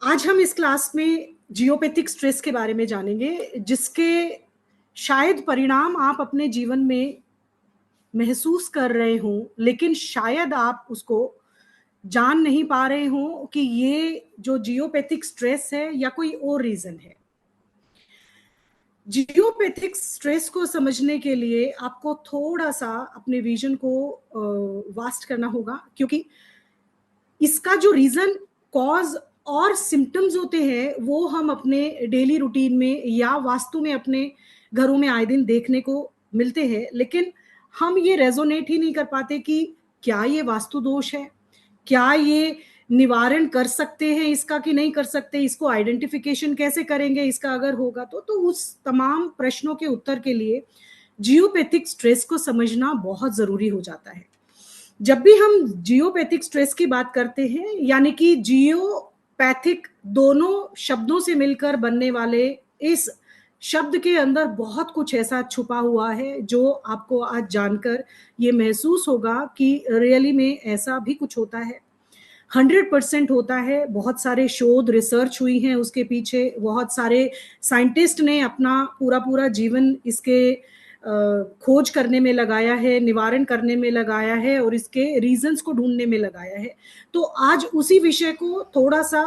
आज हम इस क्लास में जियोपैथिक स्ट्रेस के बारे में जानेंगे, जिसके शायद परिणाम आप अपने जीवन में महसूस कर रहे हों, लेकिन शायद आप उसको जान नहीं पा रहे हों कि ये जो जियोपैथिक स्ट्रेस है या कोई और रीजन है। जियोपैथिक स्ट्रेस को समझने के लिए आपको थोड़ा सा अपने विजन को वास्ट करना होगा, क्योंकि इसका जो रीजन, कॉज और सिम्टम्स होते हैं वो हम अपने डेली रूटीन में या वास्तु में अपने घरों में आए दिन देखने को मिलते हैं, लेकिन हम ये रेजोनेट ही नहीं कर पाते कि क्या ये वास्तु दोष है, क्या ये निवारण कर सकते हैं इसका कि नहीं कर सकते, इसको आइडेंटिफिकेशन कैसे करेंगे इसका अगर होगा तो उस तमाम प्रश्नों के उत्तर के लिए जियोपैथिक स्ट्रेस को समझना बहुत जरूरी हो जाता है। जब भी हम जियोपैथिक स्ट्रेस की बात करते हैं, यानी कि जियोपैथिक दोनों शब्दों से मिलकर बनने वाले इस शब्द के अंदर बहुत कुछ ऐसा छुपा हुआ है जो आपको आज जानकर ये महसूस होगा कि रियली में ऐसा भी कुछ होता है। 100% होता है। बहुत सारे शोध रिसर्च हुई हैं उसके पीछे, बहुत सारे साइंटिस्ट ने अपना पूरा पूरा जीवन इसके खोज करने में लगाया है, निवारण करने में लगाया है और इसके रीजंस को ढूंढने में लगाया है। तो आज उसी विषय को थोड़ा सा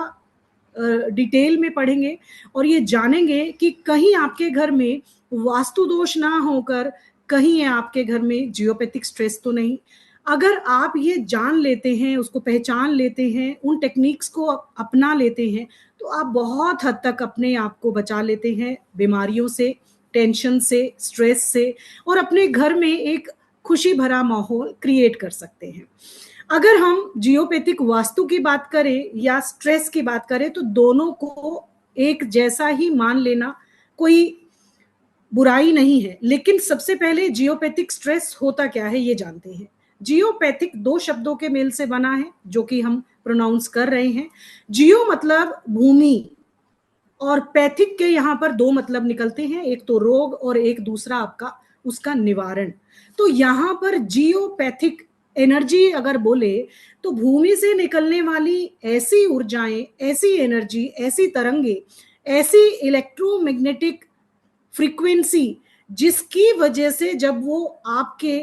डिटेल में पढ़ेंगे और ये जानेंगे कि कहीं आपके घर में वास्तु दोष ना होकर कहीं आपके घर में जियोपैथिक स्ट्रेस तो नहीं। अगर आप ये जान लेते हैं, उसको पहचान लेते हैं, उन टेक्निक्स को अपना लेते हैं, तो आप बहुत हद तक अपने आप को बचा लेते हैं बीमारियों से, टेंशन से, स्ट्रेस से, और अपने घर में एक खुशी भरा माहौल क्रिएट कर सकते हैं। अगर हम जियोपैथिक वास्तु की बात करें या स्ट्रेस की बात करें तो दोनों को एक जैसा ही मान लेना कोई बुराई नहीं है, लेकिन सबसे पहले जियोपैथिक स्ट्रेस होता क्या है ये जानते हैं। जियोपैथिक दो शब्दों के मेल से बना है जो कि हम प्रोनाउंस कर रहे हैं। जियो मतलब भूमि और पैथिक के यहाँ पर दो मतलब निकलते हैं, एक तो रोग और एक दूसरा आपका उसका निवारण। तो यहाँ पर जियोपैथिक एनर्जी अगर बोले तो भूमि से निकलने वाली ऐसी ऊर्जाएं, ऐसी एनर्जी, ऐसी तरंगे, ऐसी इलेक्ट्रोमैग्नेटिक फ्रीक्वेंसी जिसकी वजह से जब वो आपके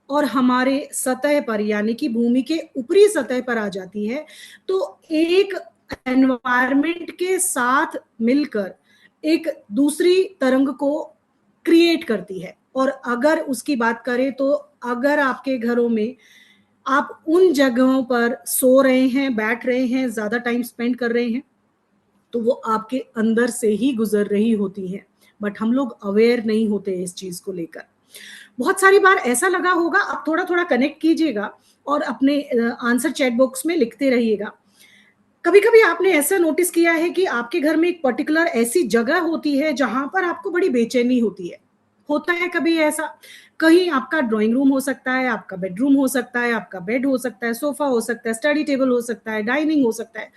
और हमारे सतह पर यानी कि भूमि के ऊपरी सतह पर आ जाती है तो एक एनवायरमेंट के साथ मिलकर एक दूसरी तरंग को क्रिएट करती है। और अगर उसकी बात करें तो अगर आपके घरों में आप उन जगहों पर सो रहे हैं, बैठ रहे हैं, ज्यादा टाइम स्पेंड कर रहे हैं तो वो आपके अंदर से ही गुजर रही होती है, बट हम लोग अवेयर नहीं होते इस चीज को लेकर। बहुत सारी बार ऐसा लगा होगा, आप थोड़ा थोड़ा कनेक्ट कीजिएगा और अपने आंसर चैट बॉक्स में लिखते रहिएगा। कभी कभी आपने ऐसा नोटिस किया है कि आपके घर में एक पर्टिकुलर ऐसी जगह होती है जहां पर आपको बड़ी बेचैनी होती है। होता है कभी ऐसा? कहीं आपका ड्राइंग रूम हो सकता है, आपका बेडरूम हो सकता है, आपका बेड हो सकता है, सोफा हो सकता है, स्टडी टेबल हो सकता है, डाइनिंग हो सकता है।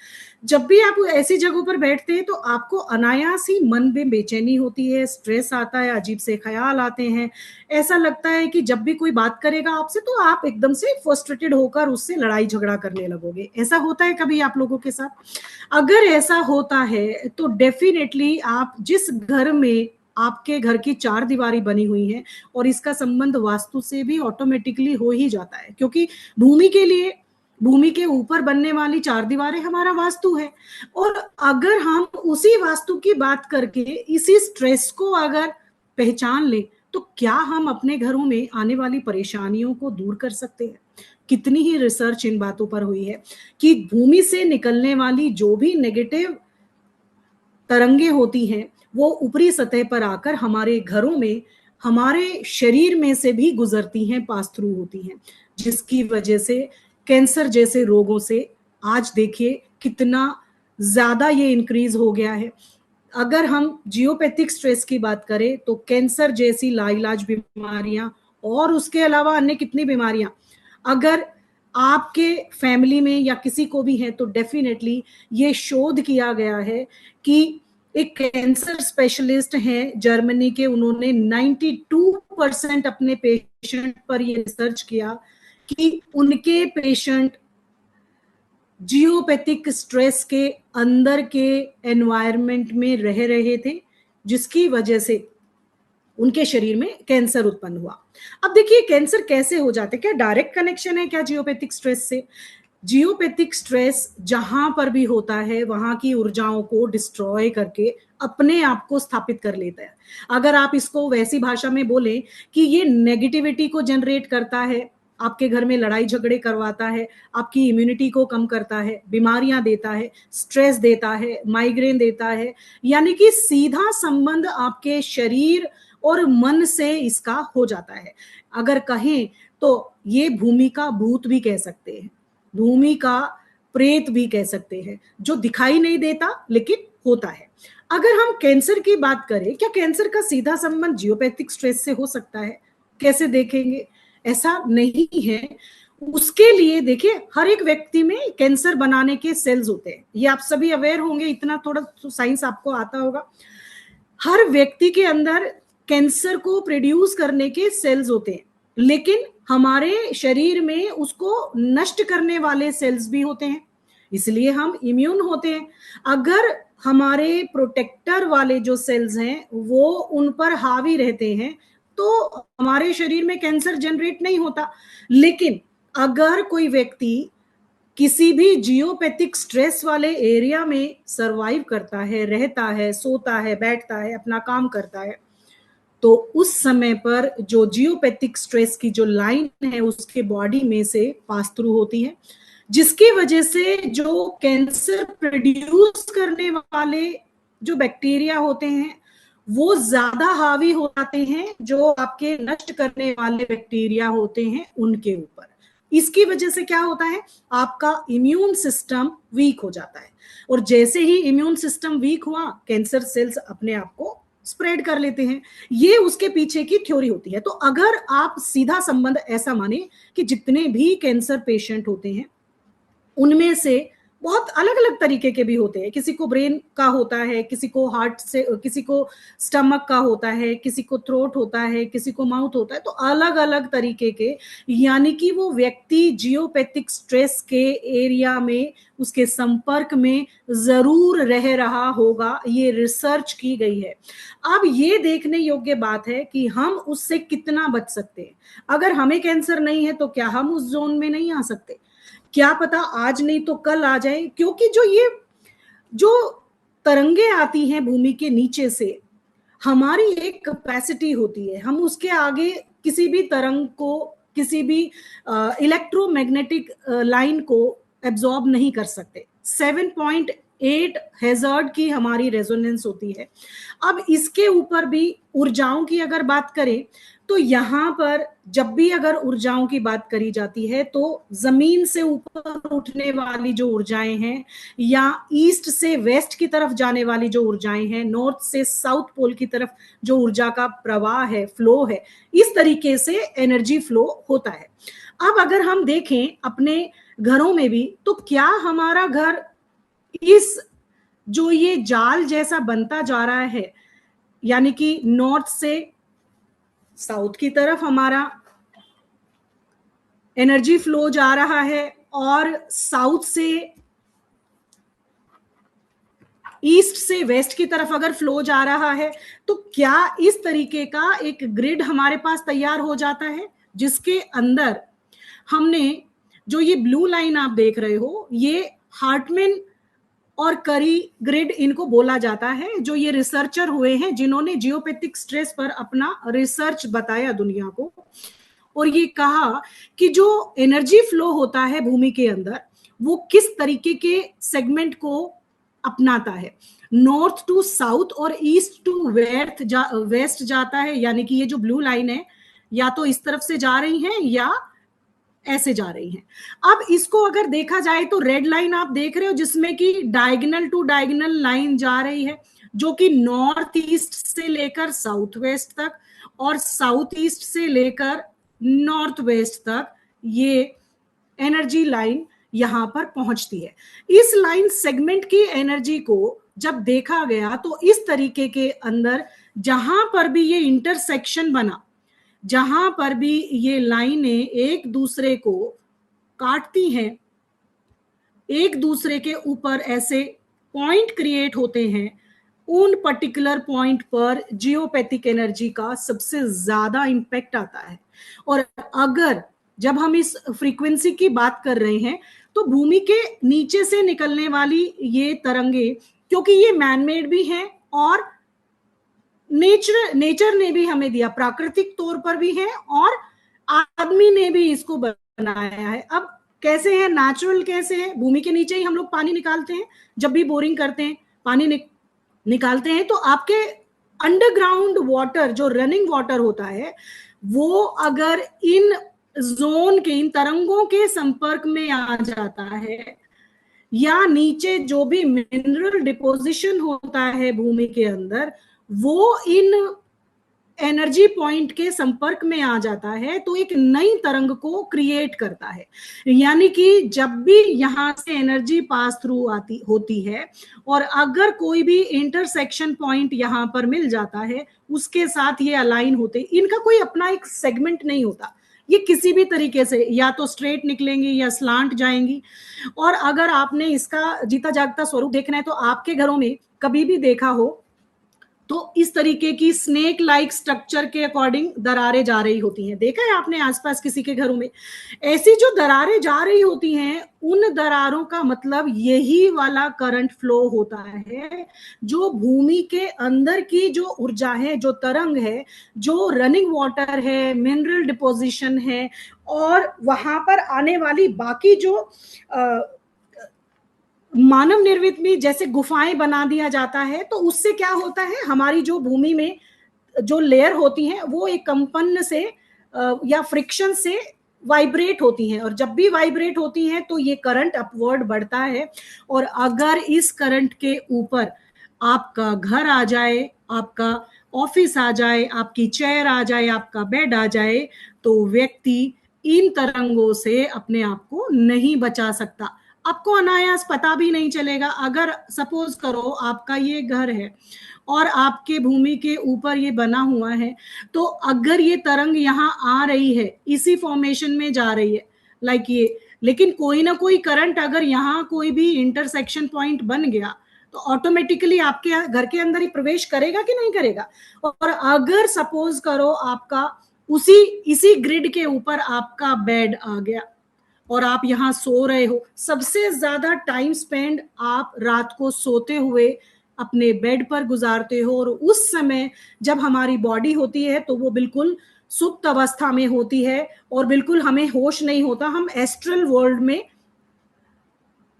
जब भी आप ऐसी जगहों पर बैठते हैं तो आपको अनायास ही मन में बेचैनी होती है, स्ट्रेस आता है, अजीब से ख्याल आते हैं। ऐसा लगता है कि जब भी कोई बात करेगा आपसे तो आप एकदम से फ्रस्ट्रेटेड होकर उससे लड़ाई झगड़ा करने लगोगे। ऐसा होता है कभी आप लोगों के साथ? अगर ऐसा होता है तो डेफिनेटली आप जिस घर में आपके घर की चार दीवारी बनी हुई है, और इसका संबंध वास्तु से भी ऑटोमेटिकली हो ही जाता है, क्योंकि भूमि के लिए भूमि के ऊपर बनने वाली चार दीवारें हमारा वास्तु है। और अगर हम उसी वास्तु की बात करके इसी स्ट्रेस को अगर पहचान ले तो क्या हम अपने घरों में आने वाली परेशानियों को दूर कर सकते हैं? कितनी ही रिसर्च इन बातों पर हुई है कि भूमि से निकलने वाली जो भी नेगेटिव तरंगे होती हैं वो ऊपरी सतह पर आकर हमारे घरों में, हमारे शरीर में से भी गुजरती हैं, पास थ्रू होती हैं, जिसकी वजह से कैंसर जैसे रोगों से आज देखिए कितना ज्यादा ये इंक्रीज हो गया है। अगर हम जियोपैथिक स्ट्रेस की बात करें तो कैंसर जैसी लाइलाज बीमारियां और उसके अलावा अन्य कितनी बीमारियां अगर आपके फैमिली में या किसी को भी है तो डेफिनेटली ये शोध किया गया है कि एक कैंसर स्पेशलिस्ट हैं जर्मनी के, उन्होंने 92% अपने पेशेंट पर ये रिसर्च किया कि उनके पेशेंट जियोपैथिक स्ट्रेस के अंदर के एनवायरनमेंट में रह रहे थे, जिसकी वजह से उनके शरीर में कैंसर उत्पन्न हुआ। अब देखिए कैंसर कैसे हो जाते हैं, क्या डायरेक्ट कनेक्शन है क्या जियोपैथिक स्ट्रेस से? जियोपैथिक स्ट्रेस जहां पर भी होता है वहां की ऊर्जाओं को डिस्ट्रॉय करके अपने आप को स्थापित कर लेता है। अगर आप इसको वैसी भाषा में बोले कि ये नेगेटिविटी को जनरेट करता है, आपके घर में लड़ाई झगड़े करवाता है, आपकी इम्यूनिटी को कम करता है, बीमारियां देता है, स्ट्रेस देता है, माइग्रेन देता है, यानी कि सीधा संबंध आपके शरीर और मन से इसका हो जाता है। अगर कहें तो ये भूमि का भूत भी कह सकते हैं, भूमि का प्रेत भी कह सकते हैं, जो दिखाई नहीं देता लेकिन होता है। अगर हम कैंसर की बात करें, क्या कैंसर का सीधा संबंध जियोपैथिक स्ट्रेस से हो सकता है? कैसे देखेंगे? ऐसा नहीं है। उसके लिए देखिए हर एक व्यक्ति में कैंसर बनाने के सेल्स होते हैं, ये आप सभी अवेयर होंगे, इतना थोड़ा तो साइंस आपको आता होगा। हर व्यक्ति के अंदर कैंसर को प्रोड्यूस करने के सेल्स होते हैं, लेकिन हमारे शरीर में उसको नष्ट करने वाले सेल्स भी होते हैं, इसलिए हम इम्यून होते हैं। अगर हमारे प्रोटेक्टर वाले जो सेल्स हैं वो उन पर हावी रहते हैं तो हमारे शरीर में कैंसर जनरेट नहीं होता। लेकिन अगर कोई व्यक्ति किसी भी जियोपैथिक स्ट्रेस वाले एरिया में सरवाइव करता है, रहता है, सोता है, बैठता है, अपना काम करता है, तो उस समय पर जो जियोपैथिक स्ट्रेस की जो लाइन है उसके बॉडी में से पास थ्रू होती है, जिसकी वजह से जो कैंसर प्रोड्यूस करने वाले जो बैक्टीरिया होते हैं वो ज्यादा हावी हो जाते हैं जो आपके नष्ट करने वाले बैक्टीरिया होते हैं उनके ऊपर। इसकी वजह से क्या होता है, आपका इम्यून सिस्टम वीक हो जाता है, और जैसे ही इम्यून सिस्टम वीक हुआ कैंसर सेल्स अपने आप को स्प्रेड कर लेते हैं। ये उसके पीछे की थ्योरी होती है। तो अगर आप सीधा संबंध ऐसा माने कि जितने भी कैंसर पेशेंट होते हैं उनमें से बहुत अलग अलग तरीके के भी होते हैं, किसी को ब्रेन का होता है, किसी को हार्ट से, किसी को स्टमक का होता है, किसी को थ्रोट होता है, किसी को माउथ होता है, तो अलग अलग तरीके के, यानी कि वो व्यक्ति जियोपैथिक स्ट्रेस के एरिया में उसके संपर्क में जरूर रह रहा होगा, ये रिसर्च की गई है। अब ये देखने योग्य बात है कि हम उससे कितना बच सकते हैं। अगर हमें कैंसर नहीं है तो क्या हम उस जोन में नहीं आ सकते? क्या पता आज नहीं तो कल आ जाए, क्योंकि जो तरंगे आती हैं भूमि के नीचे से, हमारी एक कैपेसिटी होती है, हम उसके आगे किसी भी तरंग को, किसी भी इलेक्ट्रोमैग्नेटिक लाइन को एब्जॉर्ब नहीं कर सकते। 7.8 हेजर्ड की हमारी रेजोनेंस होती है। अब इसके ऊपर भी ऊर्जाओं की अगर बात करें तो यहां पर जब भी अगर ऊर्जाओं की बात करी जाती है तो जमीन से ऊपर उठने वाली जो ऊर्जाएं हैं, या ईस्ट से वेस्ट की तरफ जाने वाली जो ऊर्जाएं हैं, नॉर्थ से साउथ पोल की तरफ जो ऊर्जा का प्रवाह है, फ्लो है, इस तरीके से एनर्जी फ्लो होता है। अब अगर हम देखें अपने घरों में भी, तो क्या हमारा घर इस जो ये जाल जैसा बनता जा रहा है, यानी कि नॉर्थ से साउथ की तरफ हमारा एनर्जी फ्लो जा रहा है और साउथ से ईस्ट से वेस्ट की तरफ अगर फ्लो जा रहा है, तो क्या इस तरीके का एक ग्रिड हमारे पास तैयार हो जाता है जिसके अंदर हमने जो ये ब्लू लाइन आप देख रहे हो, ये हार्टमैन और करी ग्रिड इनको बोला जाता है, जो ये रिसर्चर हुए हैं जिन्होंने जियोपैथिक स्ट्रेस पर अपना रिसर्च बताया दुनिया को, और ये कहा कि जो एनर्जी फ्लो होता है भूमि के अंदर वो किस तरीके के सेगमेंट को अपनाता है। नॉर्थ टू साउथ और ईस्ट टू वेस्ट जाता है, यानी कि ये जो ब्लू लाइन है या तो इस तरफ से जा रही है या ऐसे जा रही हैं। अब इसको अगर देखा जाए तो रेड लाइन आप देख रहे हो जिसमें कि डायगोनल टू डायगोनल लाइन जा रही है, जो कि नॉर्थ ईस्ट से लेकर साउथ वेस्ट तक और साउथ ईस्ट से लेकर नॉर्थ वेस्ट तक ये एनर्जी लाइन यहां पर पहुंचती है। इस लाइन सेगमेंट की एनर्जी को जब देखा गया तो इस तरीके के अंदर जहां पर भी ये इंटरसेक्शन बना, जहां पर भी ये लाइनें एक दूसरे को काटती हैं, एक दूसरे के ऊपर ऐसे पॉइंट क्रिएट होते हैं, उन पर्टिकुलर पॉइंट पर जियोपैथिक एनर्जी का सबसे ज्यादा इंपैक्ट आता है। और अगर जब हम इस फ्रीक्वेंसी की बात कर रहे हैं तो भूमि के नीचे से निकलने वाली ये तरंगे, क्योंकि ये मैनमेड भी हैं और नेचर ने भी हमें दिया, प्राकृतिक तौर पर भी है और आदमी ने भी इसको बनाया है। अब कैसे है, नेचुरल कैसे है, भूमि के नीचे ही हम लोग पानी निकालते हैं, जब भी बोरिंग करते हैं पानी निकालते हैं तो आपके अंडरग्राउंड वाटर जो रनिंग वाटर होता है वो अगर इन जोन के, इन तरंगों के संपर्क में आ जाता है, या नीचे जो भी मिनरल डिपोजिशन होता है भूमि के अंदर वो इन एनर्जी पॉइंट के संपर्क में आ जाता है, तो एक नई तरंग को क्रिएट करता है। यानी कि जब भी यहां से एनर्जी पास थ्रू आती होती है और अगर कोई भी इंटरसेक्शन पॉइंट यहां पर मिल जाता है, उसके साथ ये अलाइन होते, इनका कोई अपना एक सेगमेंट नहीं होता, ये किसी भी तरीके से या तो स्ट्रेट निकलेंगी या स्लांट जाएंगी। और अगर आपने इसका जीता जागता स्वरूप देखना है तो आपके घरों में कभी भी देखा हो तो इस तरीके की स्नेक लाइक स्ट्रक्चर के अकॉर्डिंग दरारें जा रही होती हैं, देखा है आपने आसपास किसी के घरों में? ऐसी जो दरारें जा रही होती हैं, उन दरारों का मतलब यही वाला करंट फ्लो होता है, जो भूमि के अंदर की जो ऊर्जा है, जो तरंग है, जो रनिंग वाटर है, मिनरल डिपोजिशन है, और वहां पर आने वाली बाकी जो मानव निर्मित भी जैसे गुफाएं बना दिया जाता है, तो उससे क्या होता है, हमारी जो भूमि में जो लेयर होती है वो एक कंपन से या फ्रिक्शन से वाइब्रेट होती हैं, और जब भी वाइब्रेट होती हैं तो ये करंट अपवर्ड बढ़ता है। और अगर इस करंट के ऊपर आपका घर आ जाए, आपका ऑफिस आ जाए, आपकी चेयर आ जाए, आपका बेड आ जाए, तो व्यक्ति इन तरंगों से अपने आप को नहीं बचा सकता। आपको अनायास पता भी नहीं चलेगा। अगर सपोज करो आपका ये घर है और आपके भूमि के ऊपर ये बना हुआ है, तो अगर ये तरंग यहाँ आ रही है, इसी फॉर्मेशन में जा रही है लाइक ये, लेकिन कोई ना कोई करंट अगर यहाँ कोई भी इंटरसेक्शन पॉइंट बन गया तो ऑटोमेटिकली आपके घर के अंदर ही प्रवेश करेगा कि नहीं करेगा। और अगर सपोज करो आपका उसी इसी ग्रिड के ऊपर आपका बेड आ गया और आप यहाँ सो रहे हो, सबसे ज्यादा टाइम स्पेंड आप रात को सोते हुए अपने बेड पर गुजारते हो, और उस समय जब हमारी बॉडी होती है तो वो बिल्कुल सुप्त अवस्था में होती है और बिल्कुल हमें होश नहीं होता, हम एस्ट्रल वर्ल्ड में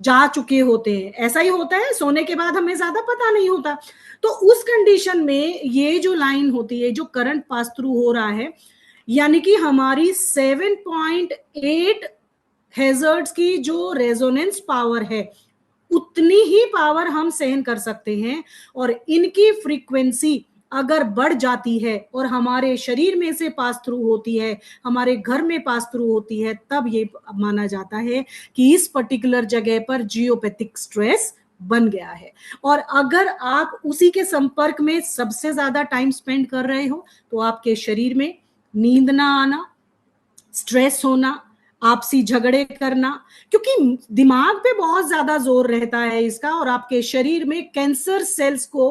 जा चुके होते हैं। ऐसा ही होता है, सोने के बाद हमें ज्यादा पता नहीं होता। तो उस कंडीशन में ये जो लाइन होती है, जो करंट पास थ्रू हो रहा है, यानी कि हमारी 7.8 हेजर्ट्स की जो रेजोनेंस पावर है, उतनी ही पावर हम सहन कर सकते हैं। और इनकी फ्रीक्वेंसी अगर बढ़ जाती है और हमारे शरीर में से पास थ्रू होती है, हमारे घर में पास थ्रू होती है, तब ये माना जाता है कि इस पर्टिकुलर जगह पर जियोपैथिक स्ट्रेस बन गया है। और अगर आप उसी के संपर्क में सबसे ज्यादा टाइम स्पेंड कर रहे हो तो आपके शरीर में नींद ना आना, स्ट्रेस होना, आपसी झगड़े करना, क्योंकि दिमाग पे बहुत ज्यादा जोर रहता है इसका, और आपके शरीर में कैंसर सेल्स को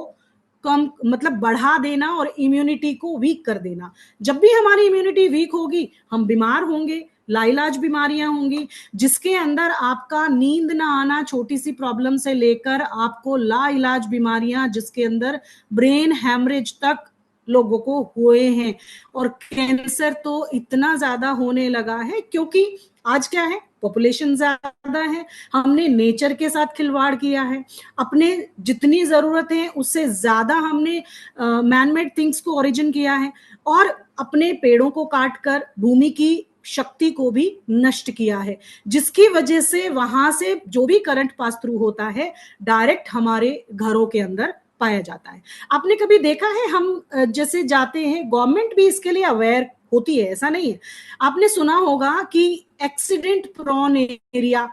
कम मतलब बढ़ा देना और इम्यूनिटी को वीक कर देना। जब भी हमारी इम्यूनिटी वीक होगी हम बीमार होंगे, लाइलाज बीमारियां होंगी, जिसके अंदर आपका नींद ना आना छोटी सी प्रॉब्लम से लेकर आपको लाइलाज बीमारियां, जिसके अंदर ब्रेन हैमरेज तक लोगों को हुए हैं। और कैंसर तो इतना ज्यादा होने लगा है क्योंकि आज क्या है, पॉपुलेशन ज्यादा है, हमने नेचर के साथ खिलवाड़ किया है, अपने जितनी जरूरत है उससे ज्यादा हमने मैनमेड थिंग्स को ओरिजिन किया है, और अपने पेड़ों को काटकर भूमि की शक्ति को भी नष्ट किया है, जिसकी वजह से वहां से जो भी करंट पास थ्रू होता है डायरेक्ट हमारे घरों के अंदर पाया जाता है। आपने कभी देखा है, हम जैसे जाते हैं, गवर्नमेंट भी इसके लिए अवेयर होती है, ऐसा नहीं है। आपने सुना होगा कि एक्सीडेंट प्रोन एरिया,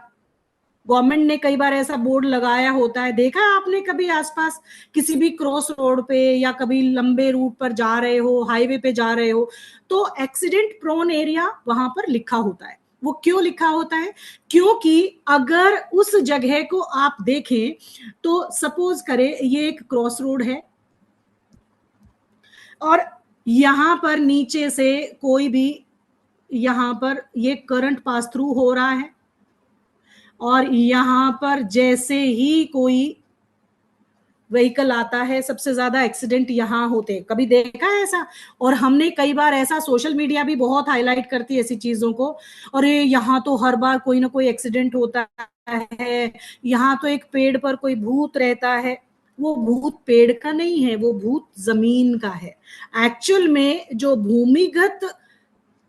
गवर्नमेंट ने कई बार ऐसा बोर्ड लगाया होता है, देखा है आपने कभी आसपास किसी भी क्रॉस रोड पे या कभी लंबे रूट पर जा रहे हो, हाईवे पे जा रहे हो, तो एक्सीडेंट प्रोन एरिया वहां पर लिखा होता है। वो क्यों लिखा होता है? क्योंकि अगर उस जगह को आप देखें तो सपोज करें ये एक क्रॉस रोड है और यहां पर नीचे से कोई भी, यहां पर ये करंट पास थ्रू हो रहा है और यहां पर जैसे ही कोई व्हीकल आता है, सबसे ज्यादा एक्सीडेंट यहां होते हैं। कभी देखा है ऐसा? और हमने कई बार ऐसा, सोशल मीडिया भी बहुत हाईलाइट करती है ऐसी चीजों को, और ये यहाँ तो हर बार कोई ना कोई एक्सीडेंट होता है, यहाँ तो एक पेड़ पर कोई भूत रहता है। वो भूत पेड़ का नहीं है, वो भूत जमीन का है। एक्चुअल में जो भूमिगत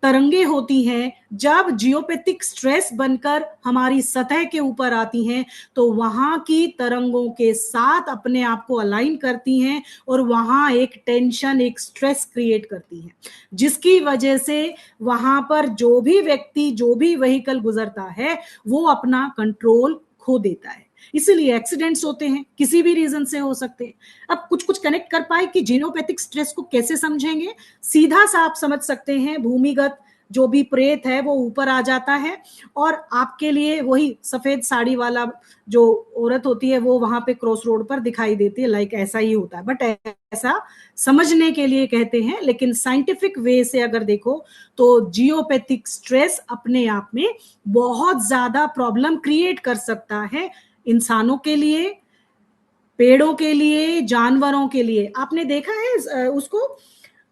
तरंगे होती हैं, जब जियोपैथिक स्ट्रेस बनकर हमारी सतह के ऊपर आती हैं, तो वहां की तरंगों के साथ अपने आप को अलाइन करती हैं और वहां एक टेंशन, एक स्ट्रेस क्रिएट करती हैं, जिसकी वजह से वहां पर जो भी व्यक्ति, जो भी व्हीकल गुजरता है, वो अपना कंट्रोल खो देता है। इसीलिए एक्सीडेंट्स होते हैं, किसी भी रीजन से हो सकते हैं। अब कुछ कुछ कनेक्ट कर पाए कि जियोपैथिक स्ट्रेस को कैसे समझेंगे? सीधा सा आप समझ सकते हैं, भूमिगत जो भी प्रेत है वो ऊपर आ जाता है और आपके लिए वही सफेद साड़ी वाला जो औरत होती है वो वहां पे क्रॉस रोड पर दिखाई देती है। लाइक ऐसा ही होता है, बट ऐसा समझने के लिए कहते हैं। लेकिन साइंटिफिक वे से अगर देखो तो जियोपैथिक स्ट्रेस अपने आप में बहुत ज्यादा प्रॉब्लम क्रिएट कर सकता है, इंसानों के लिए, पेड़ों के लिए, जानवरों के लिए। आपने देखा है उसको,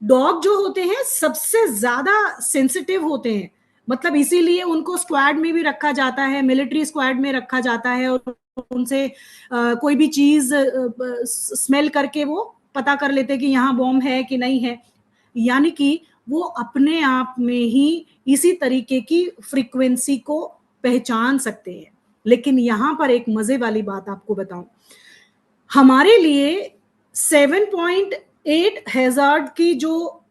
डॉग जो होते हैं सबसे ज्यादा सेंसिटिव होते हैं, मतलब इसीलिए उनको स्क्वाड में भी रखा जाता है, मिलिट्री स्क्वाड में रखा जाता है, और उनसे कोई भी चीज स्मेल करके वो पता कर लेते हैं कि यहाँ बॉम्ब है कि नहीं है। यानी कि वो अपने आप में ही इसी तरीके की फ्रीक्वेंसी को पहचान सकते हैं। लेकिन यहां पर एक मजे वाली बात आपको बताऊं, हमारे लिए 7.8 हैजार्ड की जो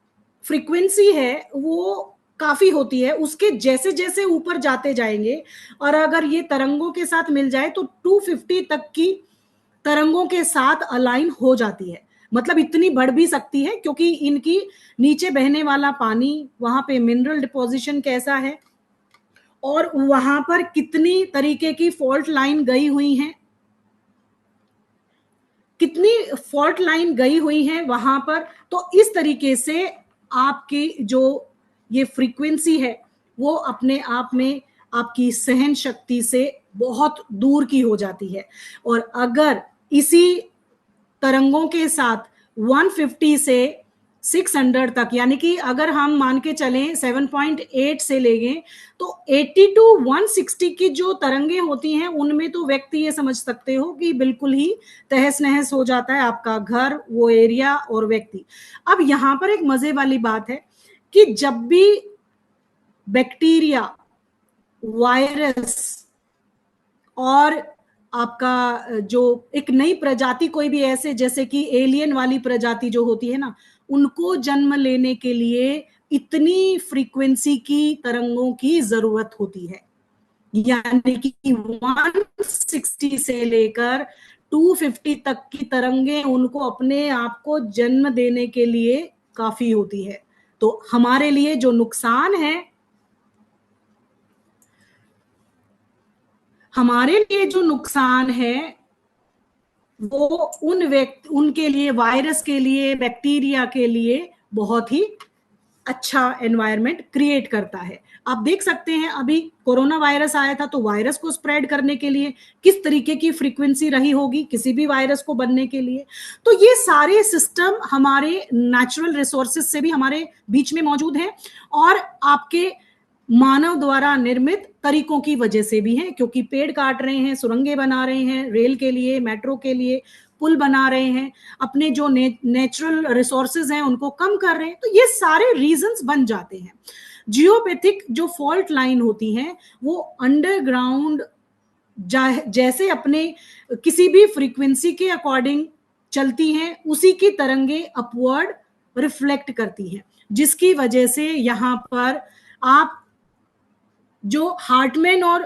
फ्रीक्वेंसी है वो काफी होती है। उसके जैसे जैसे ऊपर जाते जाएंगे, और अगर ये तरंगों के साथ मिल जाए तो 250 तक की तरंगों के साथ अलाइन हो जाती है। मतलब इतनी बढ़ भी सकती है, क्योंकि इनकी नीचे बहने वाला पानी, वहां पे मिनरल डिपोजिशन कैसा है, और वहां पर कितनी तरीके की फॉल्ट लाइन गई हुई हैं, कितनी फॉल्ट लाइन गई हुई है वहां पर। तो इस तरीके से आपकी जो ये फ्रीक्वेंसी है वो अपने आप में आपकी सहन शक्ति से बहुत दूर की हो जाती है। और अगर इसी तरंगों के साथ 150 से 600 तक, यानी कि अगर हम मान के चलें 7.8 से लेंगे तो 80 टू 160 की जो तरंगे होती हैं उनमें तो व्यक्ति ये समझ सकते हो कि बिल्कुल ही तहस नहस हो जाता है आपका घर, वो एरिया और व्यक्ति। अब यहां पर एक मजे वाली बात है कि जब भी बैक्टीरिया, वायरस और आपका जो एक नई प्रजाति, कोई भी ऐसे जैसे कि एलियन वाली प्रजाति जो होती है ना, उनको जन्म लेने के लिए इतनी फ्रीक्वेंसी की तरंगों की जरूरत होती है। यानी कि 160 से लेकर 250 तक की तरंगे उनको अपने आप को जन्म देने के लिए काफी होती है। तो हमारे लिए जो नुकसान है, हमारे लिए जो नुकसान है वो उनके लिए, वायरस के लिए, बैक्टीरिया के लिए बहुत ही अच्छा एनवायरनमेंट क्रिएट करता है। आप देख सकते हैं अभी कोरोना वायरस आया था, तो वायरस को स्प्रेड करने के लिए किस तरीके की फ्रीक्वेंसी रही होगी किसी भी वायरस को बनने के लिए। तो ये सारे सिस्टम हमारे नेचुरल रिसोर्सेज से भी हमारे बीच में मौजूद है, और आपके मानव द्वारा निर्मित तरीकों की वजह से भी है, क्योंकि पेड़ काट रहे हैं, सुरंगें बना रहे हैं, रेल के लिए, मेट्रो के लिए पुल बना रहे हैं, अपने जो नेचुरल रिसोर्सेज हैं उनको कम कर रहे हैं। तो ये सारे रीजंस बन जाते हैं। जियोपैथिक जो फॉल्ट लाइन होती हैं वो अंडरग्राउंड जैसे अपने किसी भी फ्रीक्वेंसी के अकॉर्डिंग चलती हैं, उसी की तरंगे अपवर्ड रिफ्लेक्ट करती हैं, जिसकी वजह से यहां पर आप जो हार्टमैन और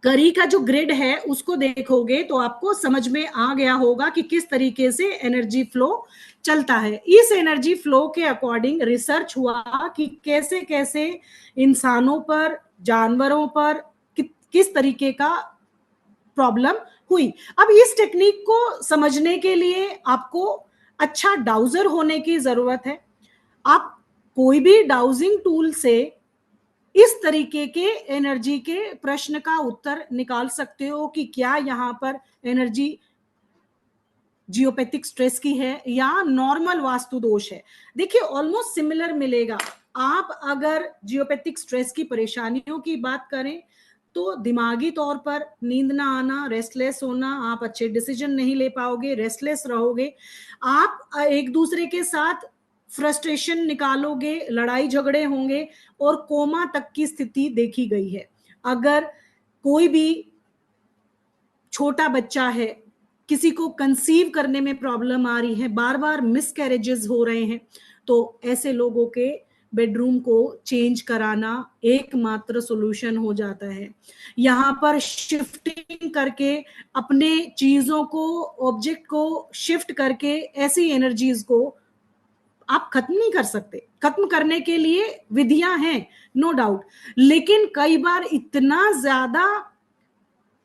करी का जो ग्रिड है उसको देखोगे तो आपको समझ में आ गया होगा कि किस तरीके से एनर्जी फ्लो चलता है। इस एनर्जी फ्लो के अकॉर्डिंग रिसर्च हुआ कि कैसे कैसे इंसानों पर, जानवरों पर किस तरीके का प्रॉब्लम हुई। अब इस टेक्निक को समझने के लिए आपको अच्छा डाउजर होने की जरूरत है। आप कोई भी डाउजिंग टूल से इस तरीके के एनर्जी के प्रश्न का उत्तर निकाल सकते हो कि क्या यहाँ पर एनर्जी जियोपैथिक स्ट्रेस की है या नॉर्मल वास्तु दोष है। देखिए ऑलमोस्ट सिमिलर मिलेगा। आप अगर जियोपैथिक स्ट्रेस की परेशानियों की बात करें तो दिमागी तौर पर नींद ना आना, रेस्टलेस होना, आप अच्छे डिसीजन नहीं ले पाओगे, रेस्टलेस रहोगे, आप एक दूसरे के साथ फ्रस्ट्रेशन निकालोगे, लड़ाई झगड़े होंगे और कोमा तक की स्थिति देखी गई है। अगर कोई भी छोटा बच्चा है, किसी को कंसीव करने में प्रॉब्लम आ रही है, बार बार मिसकैरेजेस हो रहे हैं, तो ऐसे लोगों के बेडरूम को चेंज कराना एकमात्र सॉल्यूशन हो जाता है। यहाँ पर शिफ्टिंग करके अपने चीजों को, ऑब्जेक्ट को शिफ्ट करके ऐसी एनर्जीज को आप खत्म नहीं कर सकते। खत्म करने के लिए विधियां हैं, नो डाउट, लेकिन कई बार इतना ज्यादा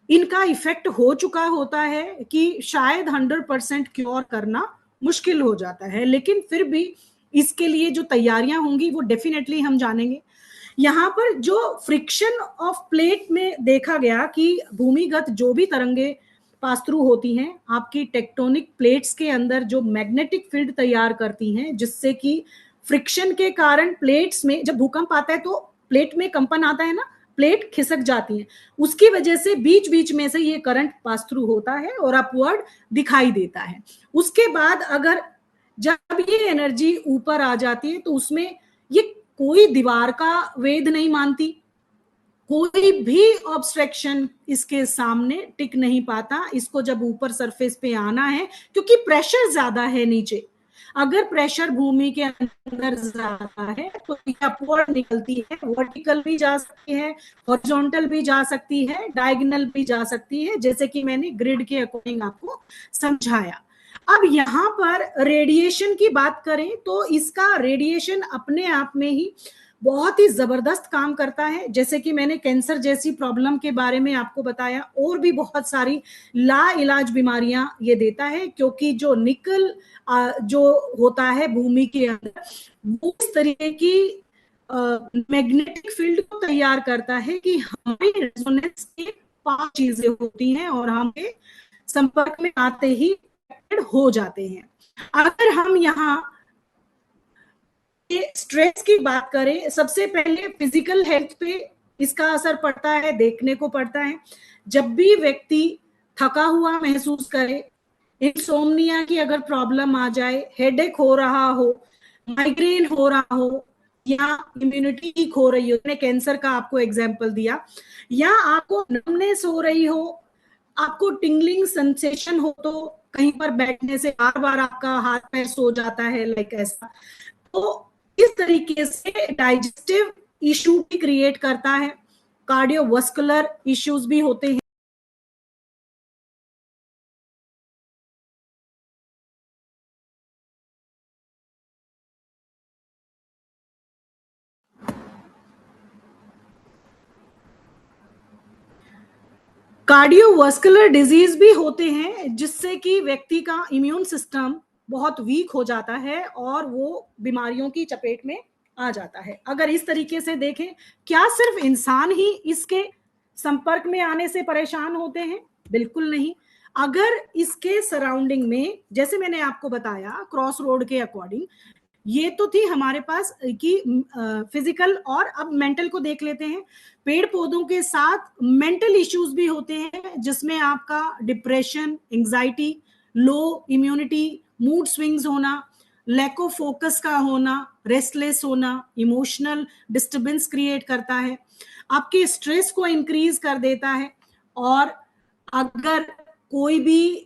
इनका इफेक्ट हो चुका होता है कि शायद 100% क्योर करना मुश्किल हो जाता है। लेकिन फिर भी इसके लिए जो तैयारियां होंगी वो डेफिनेटली हम जानेंगे। यहाँ पर जो फ्रिक्शन ऑफ प्लेट में देखा गया कि भूमिगत जो भी तरंगे पास थ्रू होती हैं आपकी टेक्टोनिक प्लेट्स के अंदर जो मैग्नेटिक फील्ड तैयार करती हैं, जिससे कि फ्रिक्शन के कारण प्लेट्स में जब भूकंप आता है तो प्लेट में कंपन आता है ना, प्लेट खिसक जाती है, उसकी वजह से बीच बीच में से ये करंट पास थ्रू होता है और अपवर्ड दिखाई देता है। उसके बाद अगर जब ये एनर्जी ऊपर आ जाती है तो उसमें ये कोई दीवार का वेद नहीं मानती, कोई भी ऑब्स्ट्रक्शन इसके सामने टिक नहीं पाता। इसको जब ऊपर सरफेस पे आना है, क्योंकि प्रेशर ज्यादा है नीचे, अगर प्रेशर भूमि के अंदर ज्यादा है तो अपवर्ड निकलती है, वर्टिकल भी जा सकती है, हॉरिजॉन्टल भी जा सकती है, डायगोनल भी जा सकती है, जैसे कि मैंने ग्रिड के अकॉर्डिंग आपको समझाया। अब यहाँ पर रेडिएशन की बात करें तो इसका रेडिएशन अपने आप में ही बहुत ही जबरदस्त काम करता है। जैसे कि मैंने कैंसर जैसी प्रॉब्लम के बारे में आपको बताया, और भी बहुत सारी ला इलाज बीमारियां ये देता है, क्योंकि जो निकल जो होता है भूमि के अंदर वो इस तरीके की मैग्नेटिक फील्ड को तैयार करता है कि हमारी रेजोनेंस के 5 चीजें होती हैं और हम संपर्क में आते ही हो जाते हैं। अगर हम यहाँ स्ट्रेस की बात करें, सबसे पहले फिजिकल हेल्थ पे इसका असर पड़ता है, देखने को पड़ता है। जब भी व्यक्ति थका हुआ महसूस करे, इंसोम्निया की अगर प्रॉब्लम आ जाए, हेडेक हो रहा हो, माइग्रेन हो रहा हो, या इम्यूनिटी वीक हो रही हो, मैंने कैंसर का आपको एग्जांपल दिया, या आपको नमनेस हो रही हो, आपको टिंगलिंग सेंसेशन हो, तो कहीं पर बैठने से बार बार आपका हाथ पैर सो जाता है, लाइक ऐसा, तो इस तरीके से डाइजेस्टिव इशू भी क्रिएट करता है, कार्डियोवास्कुलर इश्यूज भी होते हैं। कार्डियोवास्कुलर डिजीज भी होते हैं, जिससे कि व्यक्ति का इम्यून सिस्टम बहुत वीक हो जाता है और वो बीमारियों की चपेट में आ जाता है। अगर इस तरीके से देखें, क्या सिर्फ इंसान ही इसके संपर्क में आने से परेशान होते हैं? बिल्कुल नहीं। अगर इसके सराउंडिंग में, जैसे मैंने आपको बताया क्रॉस रोड के अकॉर्डिंग, ये तो थी हमारे पास कि फिजिकल, और अब मेंटल को देख लेते हैं। पेड़ पौधों के साथ मेंटल इश्यूज भी होते हैं, जिसमें आपका डिप्रेशन, एंजाइटी, लो इम्यूनिटी, मूड स्विंग्स होना, लैक ऑफ फोकस का होना, रेस्टलेस होना, इमोशनल डिस्टर्बेंस क्रिएट करता है, आपके स्ट्रेस को इंक्रीज कर देता है। और अगर कोई भी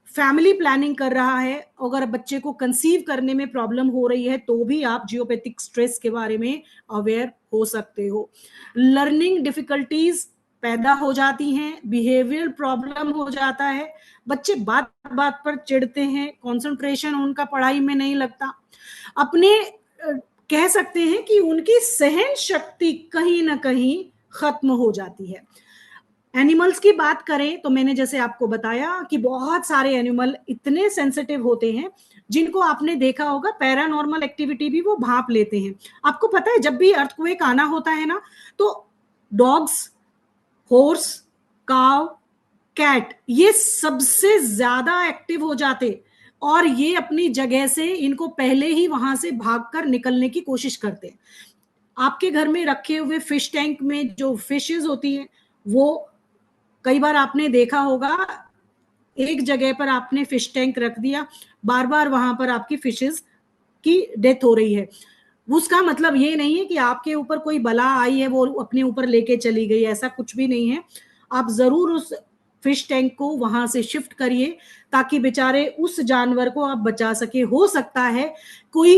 फैमिली प्लानिंग कर रहा है, अगर बच्चे को कंसीव करने में प्रॉब्लम हो रही है, तो भी आप जियोपैथिक स्ट्रेस के बारे में अवेयर हो सकते हो। लर्निंग डिफिकल्टीज पैदा हो जाती हैं, बिहेवियर प्रॉब्लम हो जाता है, बच्चे बात बात पर चिढ़ते हैं, कंसंट्रेशन उनका पढ़ाई में नहीं लगता, अपने कह सकते हैं कि उनकी सहन शक्ति कहीं ना कहीं खत्म हो जाती है। एनिमल्स की बात करें तो मैंने जैसे आपको बताया कि बहुत सारे एनिमल इतने सेंसिटिव होते हैं जिनको आपने देखा होगा पैरानॉर्मल एक्टिविटी भी वो भांप लेते हैं। आपको पता है जब भी अर्थक्वेक आना होता है ना, तो डॉग्स, हॉर्स, काव, कैट, ये सबसे ज्यादा एक्टिव हो जाते और ये अपनी जगह से इनको पहले ही वहां से भागकर निकलने की कोशिश करते हैं। आपके घर में रखे हुए फिश टैंक में जो फिशेस होती हैं, वो कई बार आपने देखा होगा एक जगह पर आपने फिश टैंक रख दिया, बार बार वहां पर आपकी फिशेस की डेथ हो रही है। उसका मतलब ये नहीं है कि आपके ऊपर कोई बला आई है वो अपने ऊपर लेके चली गई, ऐसा कुछ भी नहीं है। आप जरूर उस फिश टैंक को वहां से शिफ्ट करिए ताकि बेचारे उस जानवर को आप बचा सके। हो सकता है कोई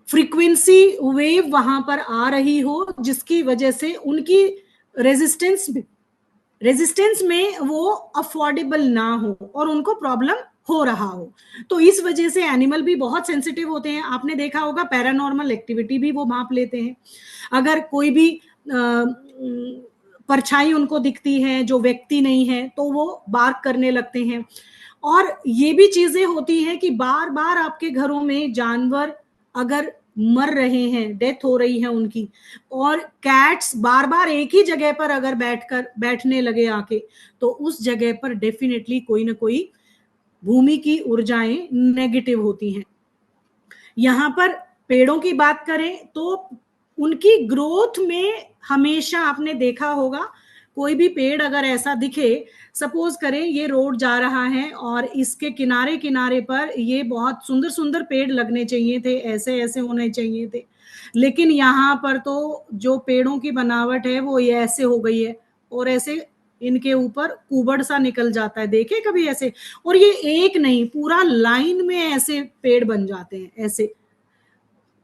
फ्रीक्वेंसी वेव वहां पर आ रही हो जिसकी वजह से उनकी रेजिस्टेंस में वो अफोर्डेबल ना हो और उनको प्रॉब्लम हो रहा हो। तो इस वजह से एनिमल भी बहुत सेंसिटिव होते हैं। आपने देखा होगा पैरानॉर्मल एक्टिविटी भी वो भांप लेते हैं। अगर कोई भी परछाई उनको दिखती है जो व्यक्ति नहीं है तो वो बार्क करने लगते हैं। और ये भी चीजें होती हैं कि बार बार आपके घरों में जानवर अगर मर रहे हैं, डेथ हो रही है उनकी, और कैट्स बार बार एक ही जगह पर अगर बैठने लगे आके, तो उस जगह पर डेफिनेटली कोई ना कोई भूमि की ऊर्जाएं नेगेटिव होती हैं। यहां पर पेड़ों की बात करें तो उनकी ग्रोथ में हमेशा आपने देखा होगा कोई भी पेड़ अगर ऐसा दिखे, सपोज करें ये रोड जा रहा है और इसके किनारे किनारे पर ये बहुत सुंदर सुंदर पेड़ लगने चाहिए थे, ऐसे ऐसे होने चाहिए थे, लेकिन यहाँ पर तो जो पेड़ों की बनावट है वो ये ऐसे हो गई है और ऐसे इनके ऊपर कुबड़ सा निकल जाता है। देखे कभी ऐसे? और ये एक नहीं, पूरा लाइन में ऐसे पेड़ बन जाते हैं। ऐसे